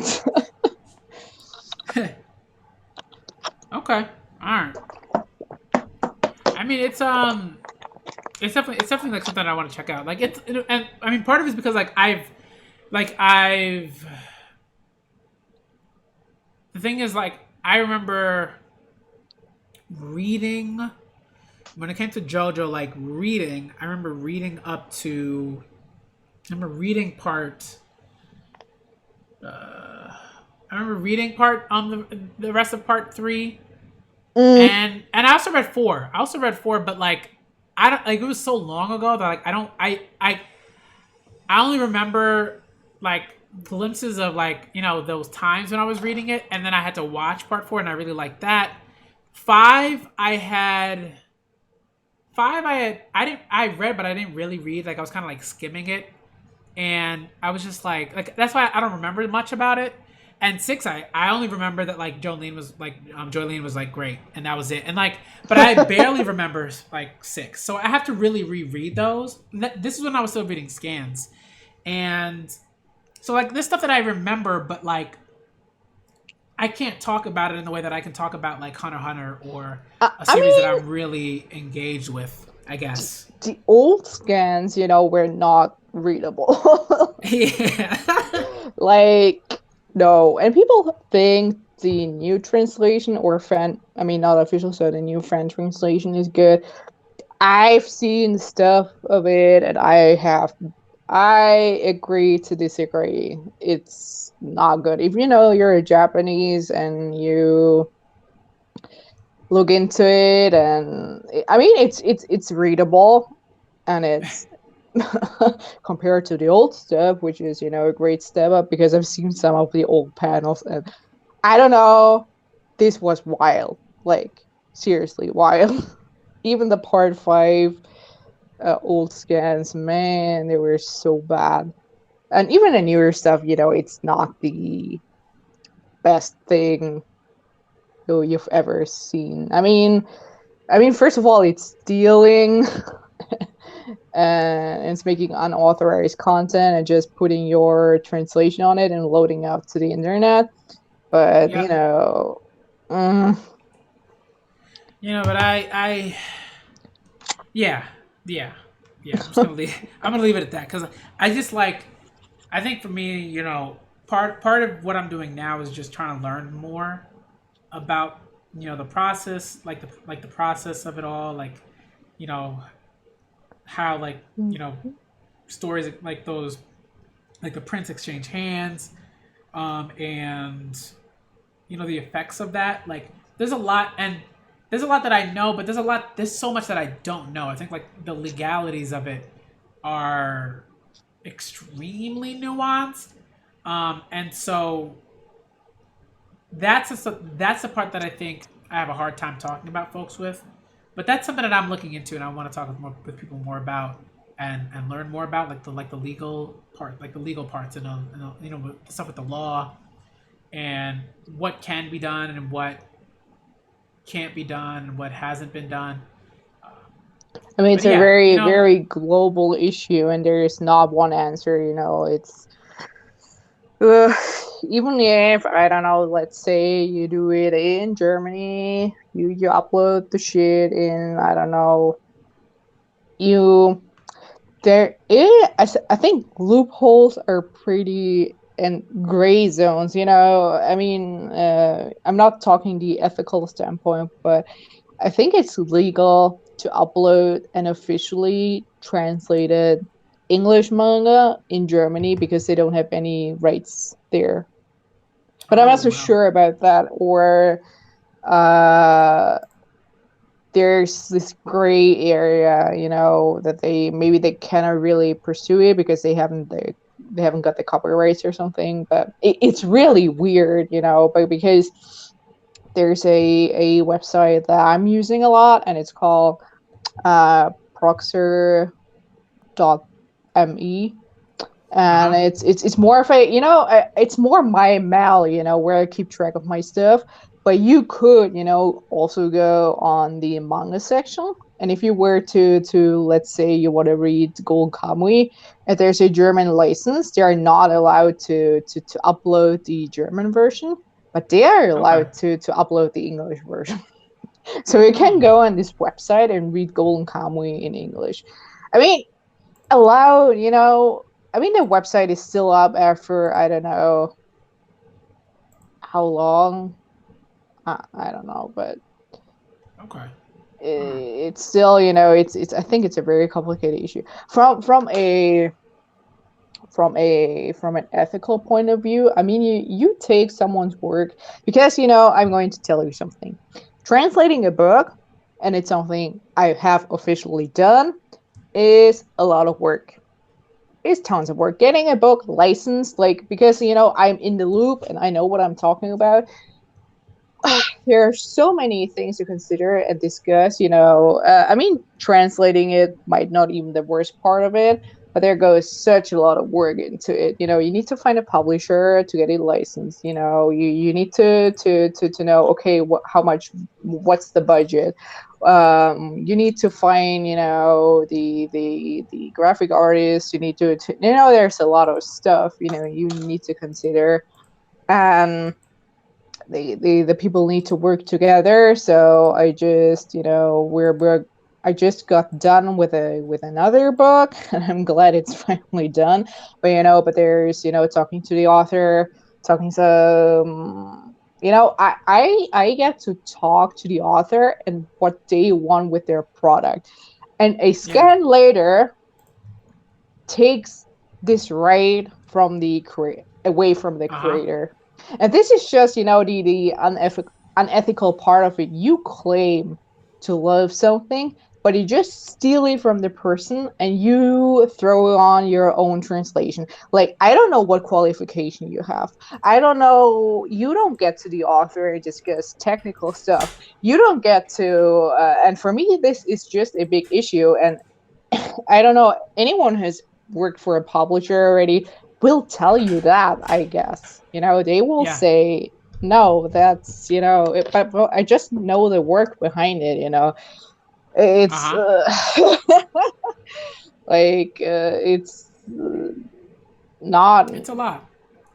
Okay. All right. I mean, it's definitely like something I want to check out. Like and I mean, part of it is because I've the thing is like I remember reading when it came to JoJo, like reading. I remember reading up to. I remember reading part. I remember reading part on the rest of part 3, Mm, and I also read 4. I also read 4, but like I don't like it was so long ago that like I don't I only remember like glimpses of like those times when I was reading it, and then I had to watch part 4, and I really liked that. 5, I read, but I didn't really read. Like I was kind of like skimming it, and I was just like that's why I don't remember much about it. And 6, I only remember that like Jolene was like great, and that was it. And like, but I barely remember like 6, so I have to really reread those. This is when I was still reading scans, and so like this stuff that I remember, but like I can't talk about it in the way that I can talk about like Hunter x Hunter or I, a I series that mean, I'm really engaged with. I guess. the old scans, were not readable. Yeah. Like, no. And people think the new translation or not official, so the new fan translation is good. I've seen stuff of it, and I agree to disagree. It's not good. If you're a Japanese and you look into it, and it's readable, and it's compared to the old stuff, which is a great step up because I've seen some of the old panels, and I don't know, this was wild, like seriously wild. Even the part 5 old scans, man, they were so bad. And even the newer stuff, it's not the best thing though you've ever seen. First of all, it's stealing and it's making unauthorized content and just putting your translation on it and loading up to the internet. But Yep. mm, But yeah, yeah, yeah. I'm gonna leave it at that because I just like. I think for me, part of what I'm doing now is just trying to learn more about the process, like the process of it all, like you know, how like, you know, stories like those, like the prince exchange hands, and you know the effects of that. Like there's a lot, and there's a lot that I know, but there's so much that I don't know. I think like the legalities of it are extremely nuanced, and so that's the part that I think I have a hard time talking about folks with. But that's something that I'm looking into, and I want to talk with people more about, and learn more about like the legal part, like the legal parts, and you know the stuff with the law, and what can be done and what can't be done and what hasn't been done. I mean, But it's a yeah, you very, know, very global issue, and there is not one answer. It's uh, even if I don't know, let's say you do it in Germany, you upload the shit in I don't know, you there is I think loopholes are pretty and gray zones. I mean, I'm not talking the ethical standpoint, but I think it's legal to upload an officially translated English manga in Germany because they don't have any rights there. But I'm oh not so wow, sure about that. Or uh, there's this gray area, that they cannot really pursue it because they haven't got the copyrights or something. But it's really weird, but because there's a website that I'm using a lot, and it's called proxer.me, uh and huh, it's more of a it's more my mal, where I keep track of my stuff. But you could also go on the manga section, and if you were to let's say you want to read Golden Kamui, and there's a German license, they are not allowed to upload the German version, but they are okay, allowed to upload the English version. So you can hmm. go on this website and read Golden Kamui in English. I mean, allowed, I mean, the website is still up after, I don't know how long. I don't know, but Okay, all right, it's still, I think it's a very complicated issue. From an ethical point of view, I mean, you take someone's work, because, I'm going to tell you something. Translating a book, and it's something I have officially done, is a lot of work. It's tons of work. Getting a book licensed, like, because, I'm in the loop and I know what I'm talking about. There are so many things to consider and discuss. I mean, translating it might not even the worst part of it, but there goes such a lot of work into it. You need to find a publisher to get it licensed. You need to know, okay, how much, what's the budget. You need to find, the graphic artist. You need to there's a lot of stuff you need to consider. And the people need to work together. So I just, I just got done with another book, and I'm glad it's finally done. But there's talking to the author, talking some. I get to talk to the author and what they want with their product, and a yeah, scan later takes this right from the away from the uh huh, creator. And this is just, the unethical part of it. You claim to love something, but you just steal it from the person and you throw on your own translation. Like, I don't know what qualification you have. I don't know. You don't get to the author and discuss technical stuff. You don't get to, and for me, this is just a big issue. And I don't know, anyone who's worked for a publisher already will tell you that, I guess. They will yeah, say, no, that's, but I just know the work behind it, uh It's huh. like, it's not, It's a lot.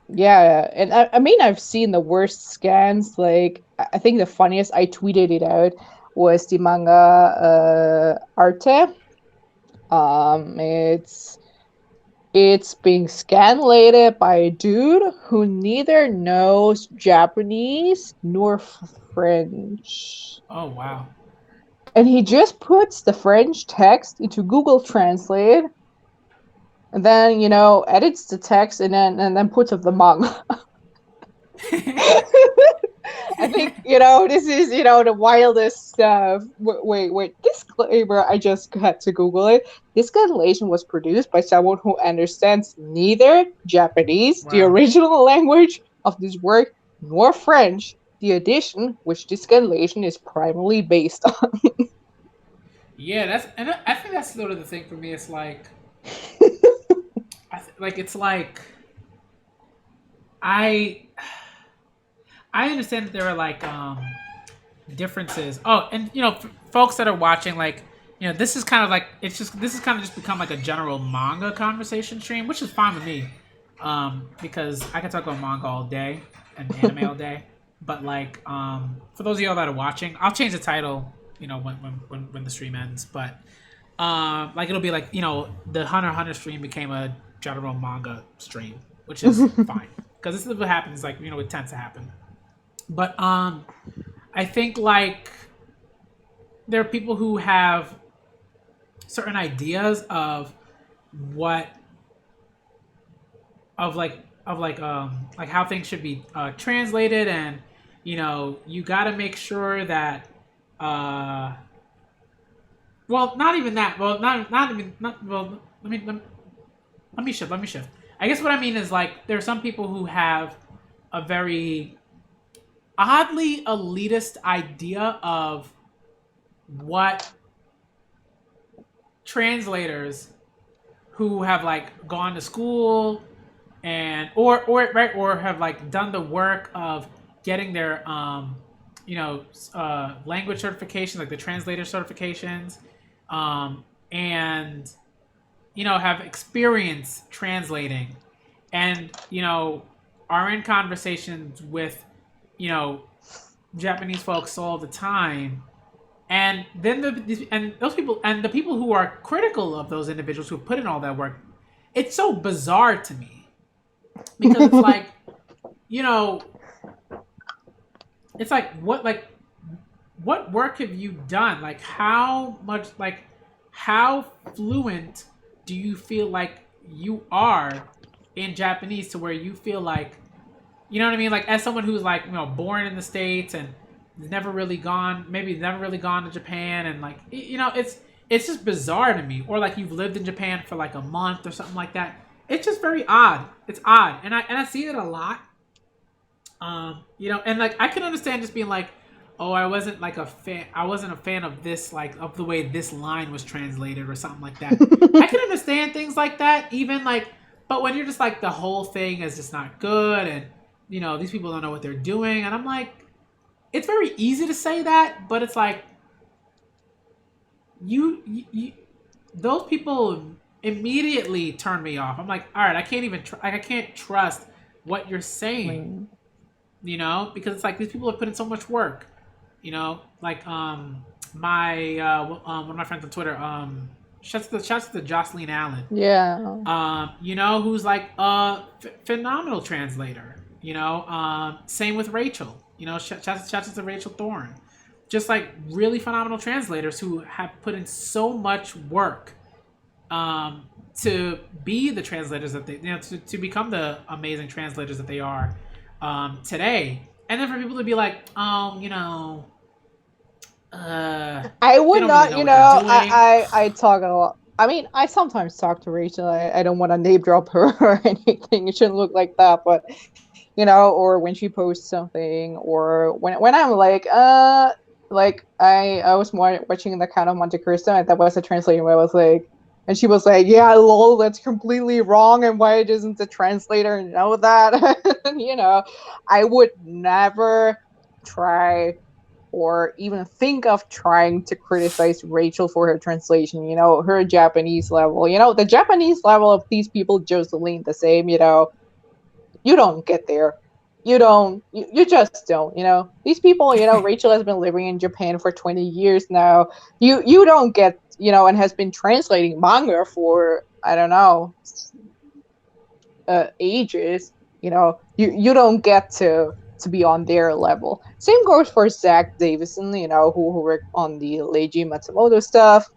yeah. And I mean, I've seen the worst scans. Like, I think the funniest, I tweeted it out, was the manga Arte. It's being scanlated by a dude who neither knows Japanese nor French. Oh wow. and he just puts the French text into Google Translate, and then edits the text, and then puts up the manga. I think this is the wildest stuff. Wait, disclaimer. I just had to Google it. This compilation was produced by someone who understands neither Japanese, the Wow. original language of this work, nor French, the edition which this compilation is primarily based on. Yeah, I think that's sort of the thing for me. It's like, it's like I I understand that there are like differences. Oh, and folks that are watching, like, this is kind of like this is kind of just become like a general manga conversation stream, which is fine with me, because I can talk about manga all day and anime all day. But like, for those of y'all that are watching, I'll change the title, when the stream ends. But like, it'll be like, the Hunter x Hunter stream became a general manga stream, which is fine, because this is what happens. Like, it tends to happen. But I think like there are people who have certain ideas of what of how things should be translated, and you got to make sure that well, not even that. Well, not even not well. Let me shift. I guess what I mean is, like, there are some people who have a very oddly elitist idea of what translators who have like gone to school and or have like done the work of getting their language certifications, like the translator certifications, and have experience translating, and are in conversations with Japanese folks all the time, and then the people who are critical of those individuals who put in all that work, it's so bizarre to me, because it's like, it's like, what work have you done? Like, how fluent do you feel like you are in Japanese to where you feel like, you know what I mean? Like, as someone who's like, born in the States and never really gone to Japan, and like, it's just bizarre to me. Or like, you've lived in Japan for like a month or something like that. It's just very odd. It's odd, and I see it a lot. And like, I can understand just being like, oh, I wasn't a fan of this, like, of the way this line was translated or something like that. I can understand things like that, even like, but when you're just like, the whole thing is just not good, and these people don't know what they're doing, and I'm like, it's very easy to say that, but it's like, you those people immediately turn me off. I'm like, all right, I can't trust what you're saying, because it's like, these people have put in so much work, like my one of my friends on Twitter, shouts to Jocelyn Allen, who's like a phenomenal translator, same with Rachel, shouts to Rachel Thorne, just like really phenomenal translators who have put in so much work to be the translators that they, to become the amazing translators that they are today. And then for people to be like, oh, I would not, really I talk a lot. I mean, I sometimes talk to Rachel. I don't want to name drop her or anything. It shouldn't look like that, but or when she posts something, or when I'm like I was more watching the Count of Monte Cristo, and that was a translation where I was like, and she was like, yeah, lol, that's completely wrong, and why doesn't the translator know that? I would never try or even think of trying to criticize Rachel for her translation, her Japanese level. The Japanese level of these people, Jocelyn, the same, you don't get there. You just don't, These people, Rachel has been living in Japan for 20 years now. You don't get, and has been translating manga for, I don't know, ages. You don't get to to be on their level. Same goes for Zach Davison, who worked on the Leiji Matsumoto stuff.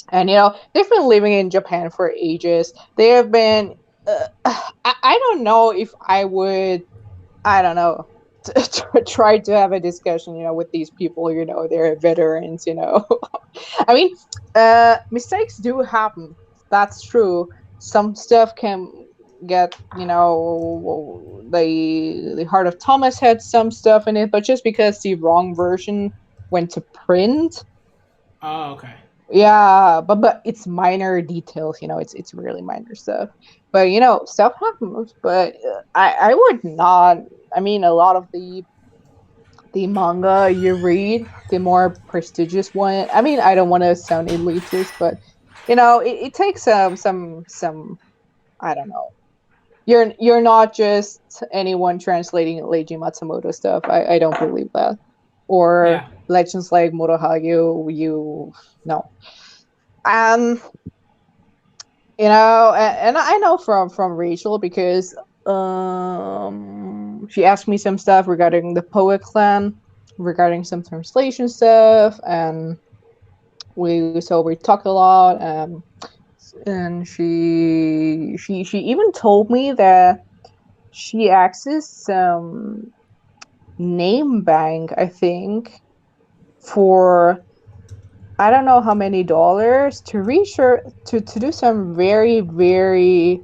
And they've been living in Japan for ages. They have been. I don't know if I would. I don't know. Try to have a discussion, with these people. They're veterans. I mean, mistakes do happen. That's true. Some stuff can get, the Heart of Thomas had some stuff in it, but just because the wrong version went to print. Oh, okay. Yeah, but it's minor details, it's really minor stuff. But stuff happens. But I would not. I mean, a lot of the manga you read, the more prestigious one. I mean, I don't want to sound elitist, but it takes some. I don't know. You're not just anyone translating Leiji Matsumoto stuff. I don't believe that. Or Yeah. legends like Morohagyu, you no. Um, and I know from Rachel because she asked me some stuff regarding the Poet Clan, regarding some translation stuff, and we talked a lot. And she even told me that she accessed some name bank, I think, for I don't know how many dollars to research to do some very very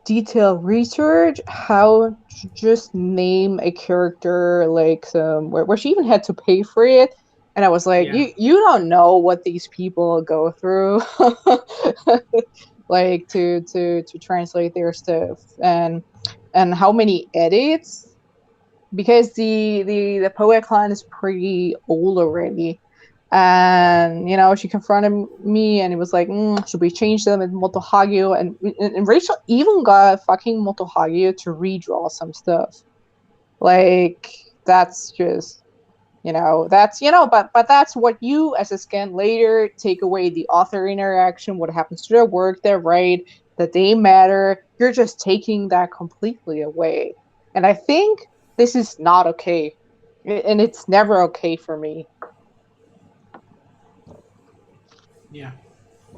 detailed research how to just name a character, like where she even had to pay for it. And I was like, Yeah. you don't know what these people go through like to translate their stuff, and how many edits, because the Poet Clan is pretty old already. And she confronted me, and it was like, should we change them in Motohagyu? And Rachel even got fucking Motohagyu to redraw some stuff. Like, that's just that's but that's what you as a scan later take away: the author interaction, what happens to their work, their right, that they matter. You're just taking that completely away. And I think this is not okay. And it's never okay for me. Yeah.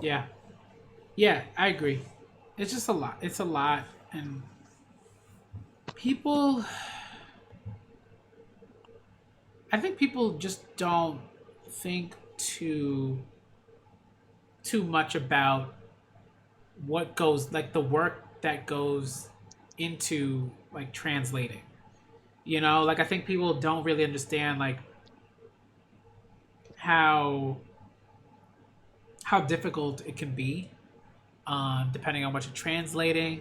Yeah. Yeah, I agree. It's just a lot. It's a lot. And people, I think people just don't think too much about what goes, like the work that goes into like translating. Like I think people don't really understand like how how difficult it can be, depending on what you're translating.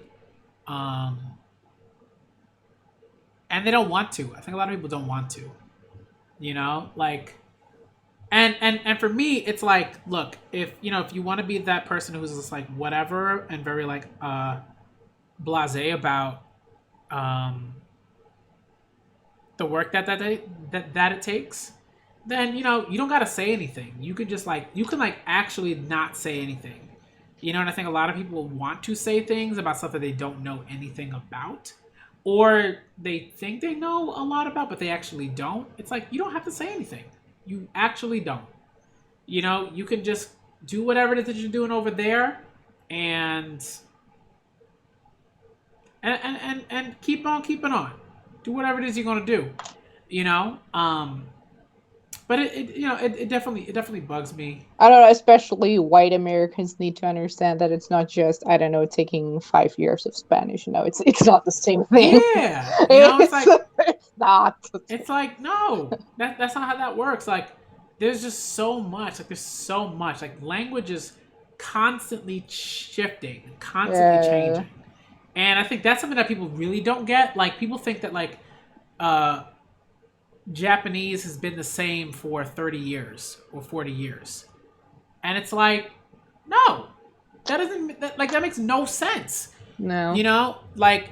Um, and they don't want to. I think a lot of people don't want to. Like, and for me, it's like, look, if you want to be that person who's just like whatever and very like blasé about um the work that it takes, then you don't gotta say anything. You can just like actually not say anything. And I think a lot of people want to say things about stuff that they don't know anything about, or they think they know a lot about, but they actually don't. It's like, you don't have to say anything. You actually don't. You can just do whatever it is that you're doing over there, and keep on keeping on. Do whatever it is you're gonna do. You know. But it definitely bugs me. I don't know, especially white Americans need to understand that it's not just, I don't know, taking 5 years of Spanish. It's not the same thing. Yeah, it's like it's not. It's like, no, that's not how that works. Like, there's just so much. Like, there's so much. Like, language is constantly shifting, constantly changing, and I think that's something that people really don't get. Like, people think that like Japanese has been the same for 30 years or 40 years. And it's like, no, that makes no sense. No. Like,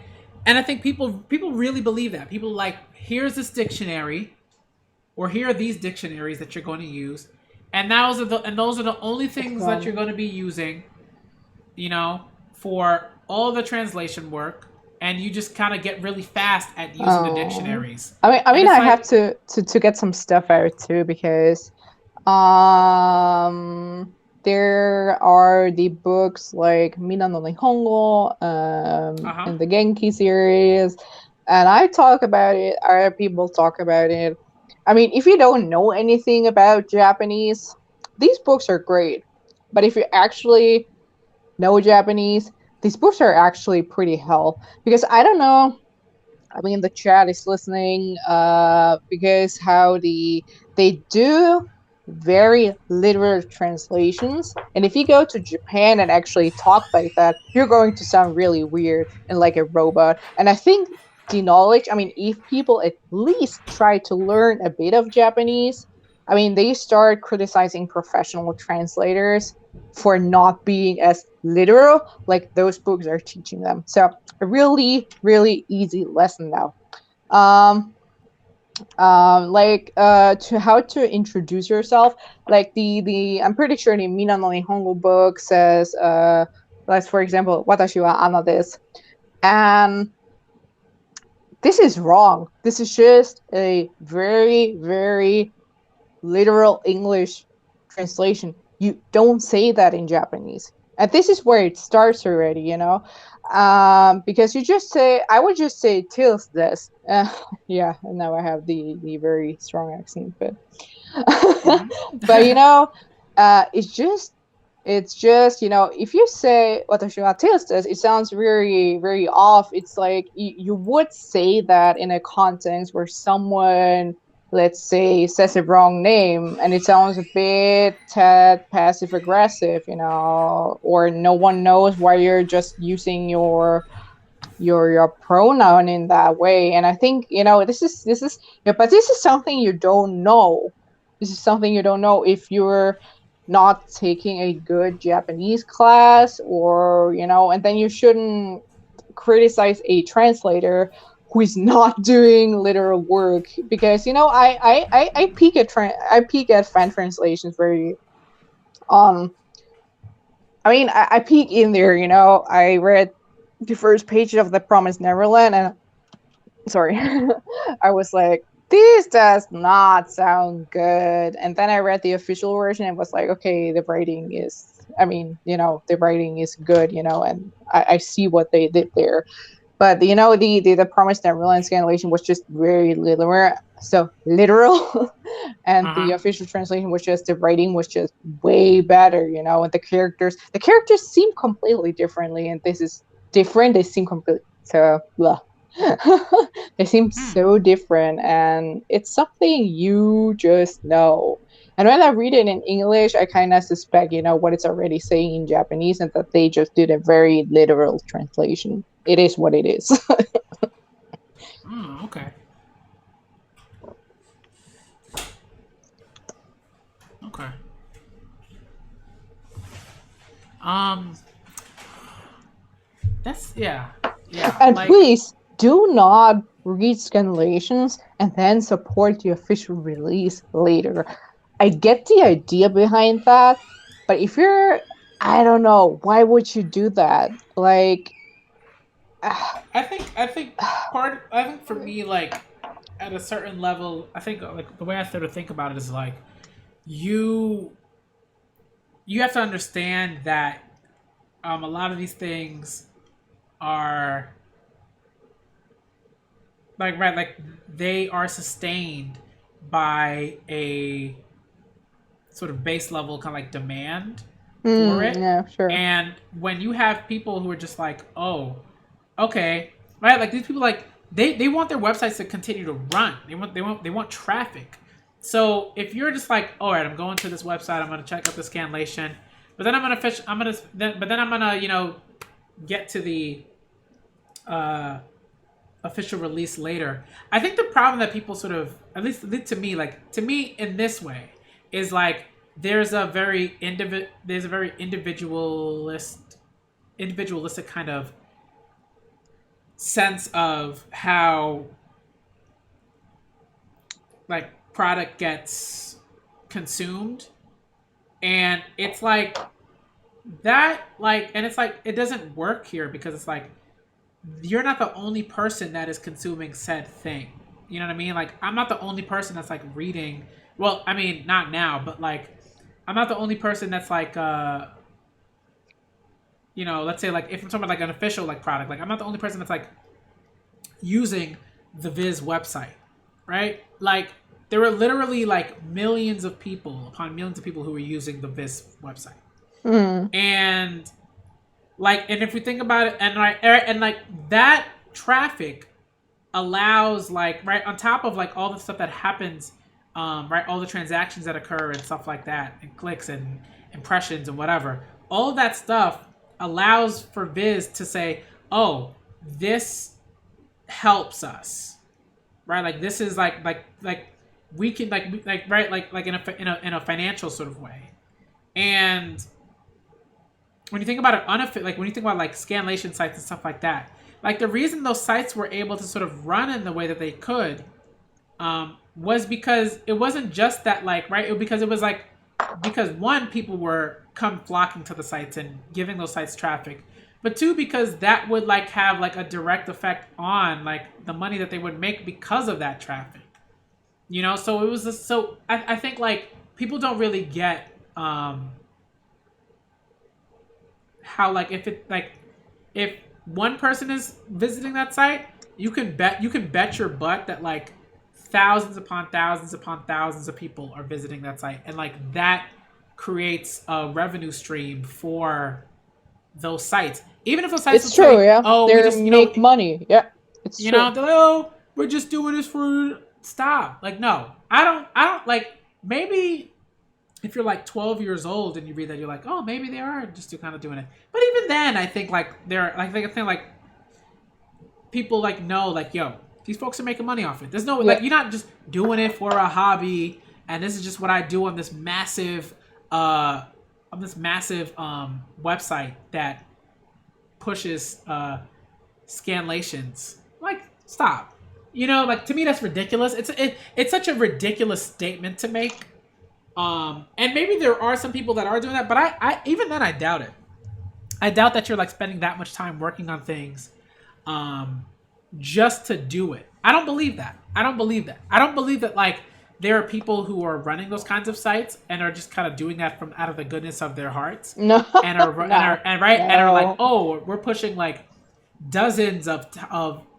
and I think people really believe that. People like, here's this dictionary, or here are these dictionaries that you're going to use, and those are the only things that you're going to be using, for all the translation work. and you just kind of get really fast at using the Oh, dictionaries. I And mean, it's I have like, to get some stuff out too because there are the books like Mina no Nihongo, uh huh. and the Genki series, and I talk about it. Other people talk about it. I mean, if you don't know anything about Japanese, these books are great. But if you actually know Japanese, these books are actually pretty hell. Because I don't know, I mean, the chat is listening because how they do very literal translations. And if you go to Japan and actually talk like that, you're going to sound really weird and like a robot. And I think the knowledge, I mean, if people at least try to learn a bit of Japanese, I mean, they start criticizing professional translators for not being as literal like those books are teaching them. So a really really easy lesson now. um to how to introduce yourself, like the I'm pretty sure the Mina no Nihongo book says like, for example, watashi wa ana desu, and this is wrong. This is just a very very literal English translation. You don't say that in Japanese. And this is where it starts already, you know? Because you just say, I would just say, Tales this. Yeah, and now I have the very strong accent, but, Hmm. but you know, it's just, you know, if you say, watashi wa Tales this, it sounds very, very off. It's like you would say that in a context where someone, let's say, says a wrong name and it sounds a bit passive aggressive, you know, or no one knows why you're just using your pronoun in that way. And I think, you know, this is yeah, but this is something you don't know. This is something you don't know if you're not taking a good Japanese class, or, you know, and then you shouldn't criticize a translator who is not doing literal work, because, you know, I peek at I peek at fan translations very um I mean, I peek in there, you know. I read the first page of the Promised Neverland, and sorry, I was like, this does not sound good. And then I read the official version and was like, okay, the writing is, I mean, you know, the writing is good, you know, and I see what they did there. But, you know, the Promised Neverland scanlation was just very literal, so literal, and the Uh official translation was just, the writing was just way better, you know, and the characters seem completely differently, and this is different. They seem completely so blah. They seem huh. so different, and it's something you just know. And when I read it in English, I kind of suspect, you know, what it's already saying in Japanese, and that they just did a very literal translation. It is what it is. Mm, okay. Okay. Um, that's yeah, yeah. And Like, please do not read scanlations and then support the official release later. I get the idea behind that, but if you're, I don't know, why would you do that? Like, I think for me, like, at a certain level, I think like the way I sort of think about it is like you you have to understand that a lot of these things are like, right, like they are sustained by a sort of base level kind of like demand for it. yeah, sure. And when you have people who are just like, oh, okay, right, like these people, like they want their websites to continue to run. They want traffic. So if you're just like, all right, I'm going to this website, I'm gonna check out the scanlation, but then I'm gonna get to the uh, official release later. I think the problem that people sort of, at least to me, like to me in this way, is like there's a very individualistic kind of sense of how like product gets consumed, and it's like that, like, and it's like it doesn't work here because it's like you're not the only person that is consuming said thing. You know what I mean? Like, I'm not the only person that's like reading. Well, I mean, not now, but like, I'm not the only person that's like, let's say like if I'm talking about like an official like product, like I'm not the only person that's like using the Viz website, right? Like, there were literally like millions of people upon millions of people who were using the Viz website, Mm. and like, and if we think about it, and like that traffic allows, like, right on top of like all the stuff that happens, right, all the transactions that occur and stuff like that, and clicks and impressions and whatever, all of that stuff allows for Viz to say, oh, this helps us, right? Like, this is like we can like right, like in a financial sort of way. And when you think about it, like when you think about like scanlation sites and stuff like that, like the reason those sites were able to sort of run in the way that they could, was because it wasn't just that, like, right, because it was like, because one, people were come flocking to the sites and giving those sites traffic, but two, because that would like have like a direct effect on like the money that they would make because of that traffic. So it was just, so I think like people don't really get, how, like, if one person is visiting that site, you can bet your butt that like thousands upon thousands upon thousands of people are visiting that site, and like that creates a revenue stream for those sites. Even if those sites It's would true, say, yeah. "Oh, we They just make money. Yeah, it's they're true. like, oh, we're just doing this for stop." Like, no, I don't like, maybe if you're like 12 years old and you read that, you're like, oh, maybe they are just kind of doing it. But even then, I think like they're like, I think like people like know, like, yo, these folks are making money off it. There's no, Yeah. like, you're not just doing it for a hobby, and this is just what I do on this massive website that pushes scanlations. Like, stop. Like, to me that's ridiculous. It's such a ridiculous statement to make. And maybe there are some people that are doing that, but I even then I doubt it. I doubt that you're like spending that much time working on things, um, just to do it. I don't believe that. I don't believe that. I don't believe that like there are people who are running those kinds of sites and are just kind of doing that from out of the goodness of their hearts, No, and are and no, are and right and are like, no. oh, we're pushing like dozens of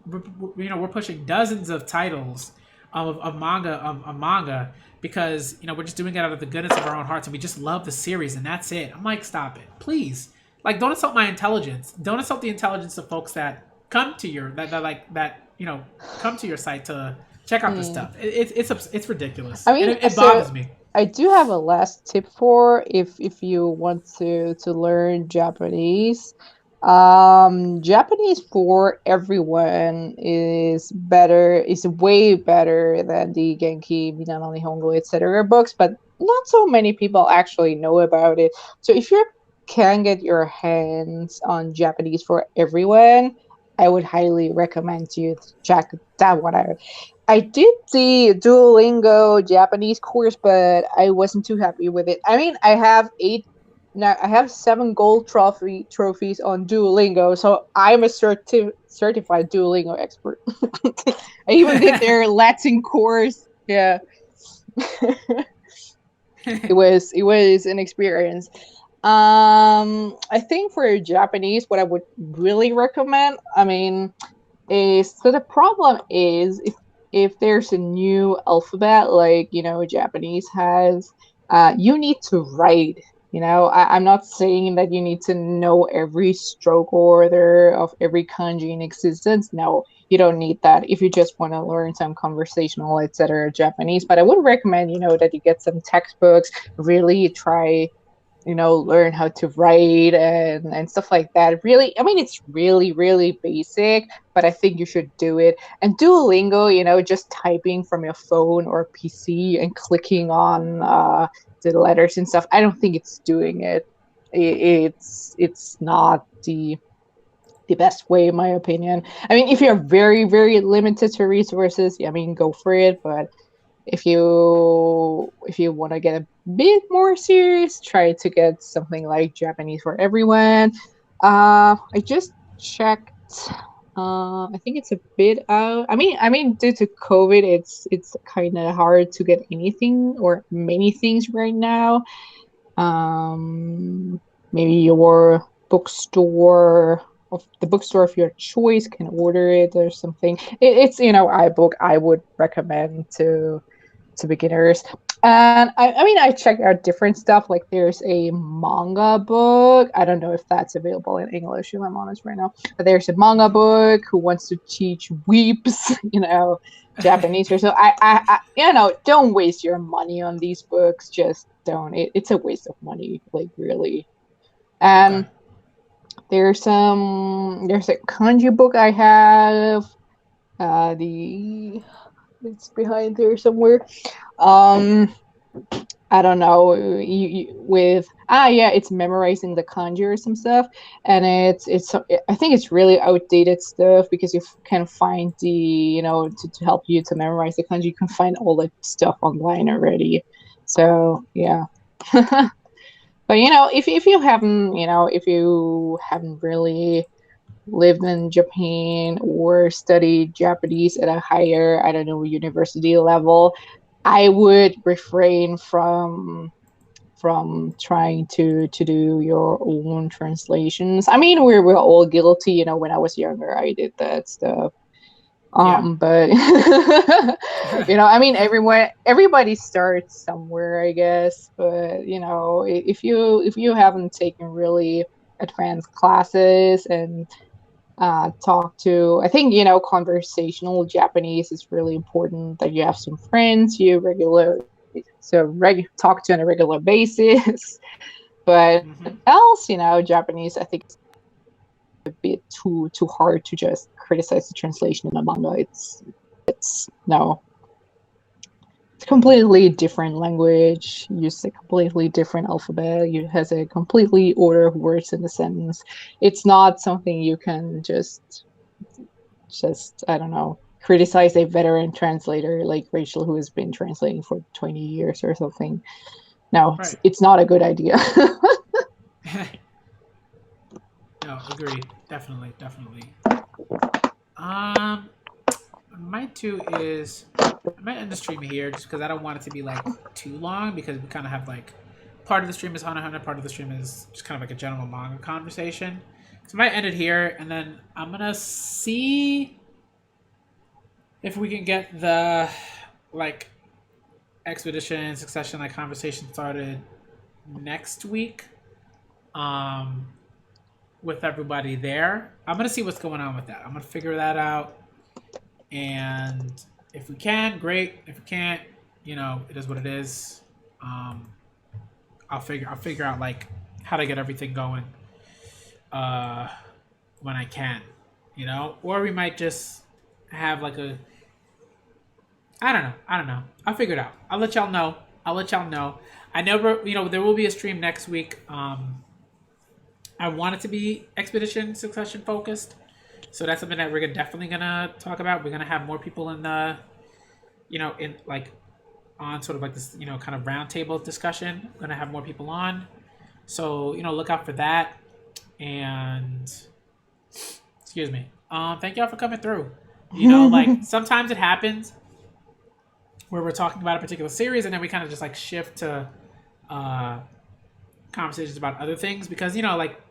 we're pushing dozens of titles of manga because we're just doing it out of the goodness of our own hearts, and we just love the series, and that's it. I'm like, stop it, please. Like, don't insult my intelligence. Don't insult the intelligence of folks that come to your come to your site to check out this Hmm. stuff. It's ridiculous, I and mean, it so bothers me. I do have a last tip for if you want to learn Japanese. Japanese for everyone is way better than the Genki, Minano Nihongo, etc. books, but not so many people actually know about it. So if you can get your hands on Japanese for everyone, I would highly recommend you to check that one out. I did the Duolingo Japanese course, but I wasn't too happy with it. I mean, I have eight now. I have seven gold trophies on Duolingo, so I'm a certified Duolingo expert. I even did their Latin course. Yeah, it was an experience. I think for Japanese, what I would really recommend, I mean, is so the problem is if there's a new alphabet like Japanese has, you need to write. I'm not saying that you need to know every stroke order of every kanji in existence. No, you don't need that if you just want to learn some conversational, etc. Japanese. But I would recommend that you get some textbooks, really try learn how to write and stuff like that. Really, I mean, it's really, really basic, but I think you should do it. And Duolingo, just typing from your phone or PC and clicking on the letters and stuff, I don't think it's doing it. It's not the best way, in my opinion. I mean, if you're very, very limited to resources, I mean, go for it. But if you want to get a bit more serious, try to get something like Japanese for everyone. I just checked. I think it's a bit out. I mean, due to COVID, it's kind of hard to get anything or many things right now. Um, Maybe your bookstore of the bookstore of your choice can order it or something. It's iBook I would recommend to beginners. And I mean, I checked out different stuff. Like there's a manga book. I don't know if that's available in English, if I'm honest right now. But there's a manga book who wants to teach weeps, Japanese or so. Don't waste your money on these books. Just don't. It's a waste of money, like really. Okay. And there's a kanji book I have. The It's behind there somewhere. Um, I don't know. It's memorizing the kanji or some stuff, and it's I think it's really outdated stuff because you can find to help you to memorize the kanji. You can find all the stuff online already. So yeah. But if you haven't really lived in Japan or studied Japanese at a higher, I don't know, university level, I would refrain from trying to do your own translations. I mean, we're all guilty, when I was younger, I did that stuff. Yeah. But I mean, everybody starts somewhere, I guess. But if you haven't taken really advanced classes and talk to, I think, conversational Japanese is really important, that you have some friends talk to on a regular basis. But Hmm. else, Japanese, I think, is a bit too hard to just criticize the translation in a manga. It's no, it's a completely different language, uses a completely different alphabet, it has a completely order of words in the sentence. It's not something you can just I don't know, criticize a veteran translator like Rachel, who has been translating for 20 years or something. No, it's, Right. it's not a good idea. No, agreed. Definitely, definitely. Um, my two is I might end the stream here just because I don't want it to be like too long because we kind of have like part of the stream is Hunter x Hunter, part of the stream is just kind of like a general manga conversation. So I might end it here and then I'm gonna see if we can get the like expedition succession like conversation started next week. Um, with everybody there. I'm gonna see what's going on with that. I'm gonna figure that out, and if we can, great. If we can't, it is what it is. Um, I'll figure out like how to get everything going uh, when I can, or we might just have like a I don't know. I'll figure it out. I'll let y'all know. I never, there will be a stream next week. I want it to be expedition succession focused. So that's something that we're definitely gonna talk about. We're gonna have more people in the, in like on sort of like this, kind of roundtable discussion. We're gonna have more people on. So look out for that. And excuse me. Thank y'all for coming through. Like sometimes it happens where we're talking about a particular series and then we kind of just like shift to uh, conversations about other things because like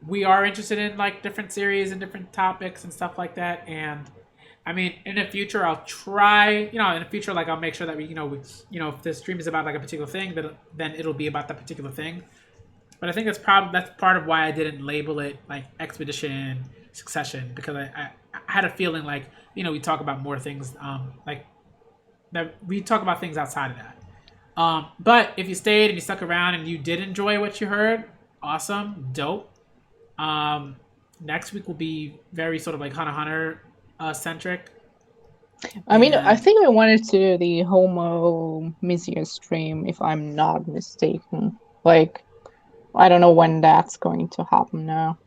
we are interested in like different series and different topics and stuff like that. And I mean, in the future, I'll try. In the future, like I'll make sure that if the stream is about like a particular thing, then it'll be about that particular thing. But I think that's part of why I didn't label it like Expedition Succession because I had a feeling like we talk about more things like that we talk about things outside of that. But if you stayed and you stuck around and you did enjoy what you heard, awesome, dope. Um, Next week will be very sort of like Hunter x Hunter centric, I mean, I and think I wanted to do the Homo Misia stream, if I'm not mistaken. Like, I don't know when that's going to happen now.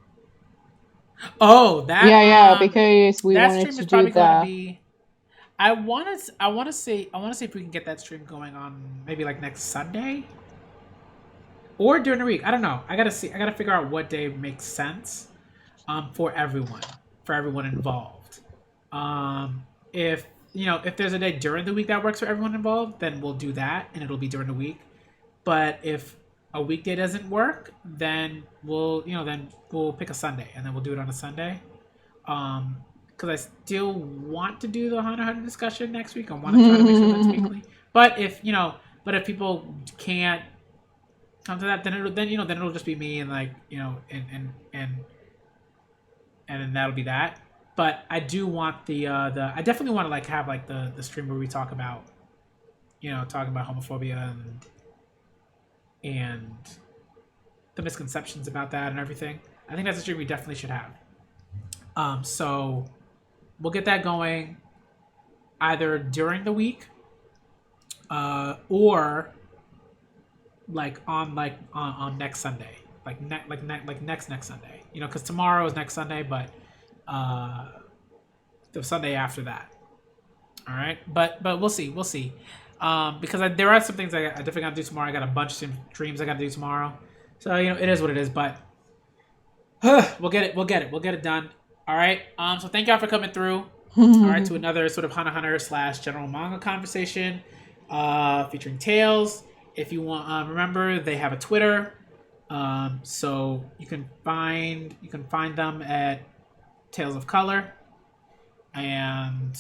oh that Yeah, because we that wanted stream to is do probably going to that. be. I want to see if we can get that stream going on maybe like next Sunday or during the week. I don't know. I gotta see. I gotta figure out what day makes sense for everyone. for everyone involved. If if there's a day during the week that works for everyone involved, then we'll do that, and it'll be during the week. But if a weekday doesn't work, then we'll pick a Sunday, and then we'll do it on a Sunday. Because I still want to do the Hunter x Hunter discussion next week. I want to try to make sure that's weekly. But if people can't come to that, then it'll just be me and and then that'll be that. But I do want I definitely want to have the stream where we talk about talking about homophobia and the misconceptions about that and everything. I think that's a stream we definitely should have. So we'll get that going either during the week, or on next Sunday, next Sunday. Because tomorrow is next Sunday, but the Sunday after that. All right, but we'll see. Because there are some things I definitely got to do tomorrow. I got a bunch of streams I got to do tomorrow. So it is what it is. But we'll get it done. All right. So thank y'all for coming through. All right, to another sort of Hunter x Hunter / general manga conversation, featuring Tales. If you want, remember they have a Twitter. So you can find them at TalesofColor, and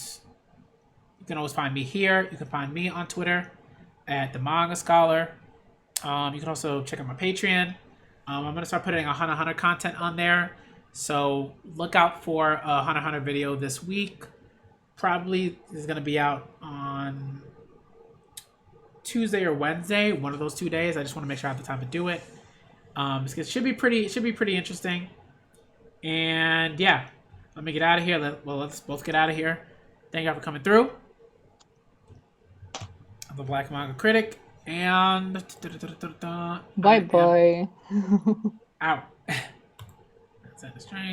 you can always find me here. You can find me on Twitter at the Manga Scholar. You can also check out my Patreon. I'm gonna start putting a Hunter x Hunter content on there, so look out for a Hunter x Hunter video this week. Probably is gonna be out on Tuesday or Wednesday, one of those 2 days. I just want to make sure I have the time to do it. Because it should be pretty interesting. And yeah, let me get out of here. Let's both get out of here. Thank y'all for coming through. I'm the Black Manga Critic, and bye. out. That's the string.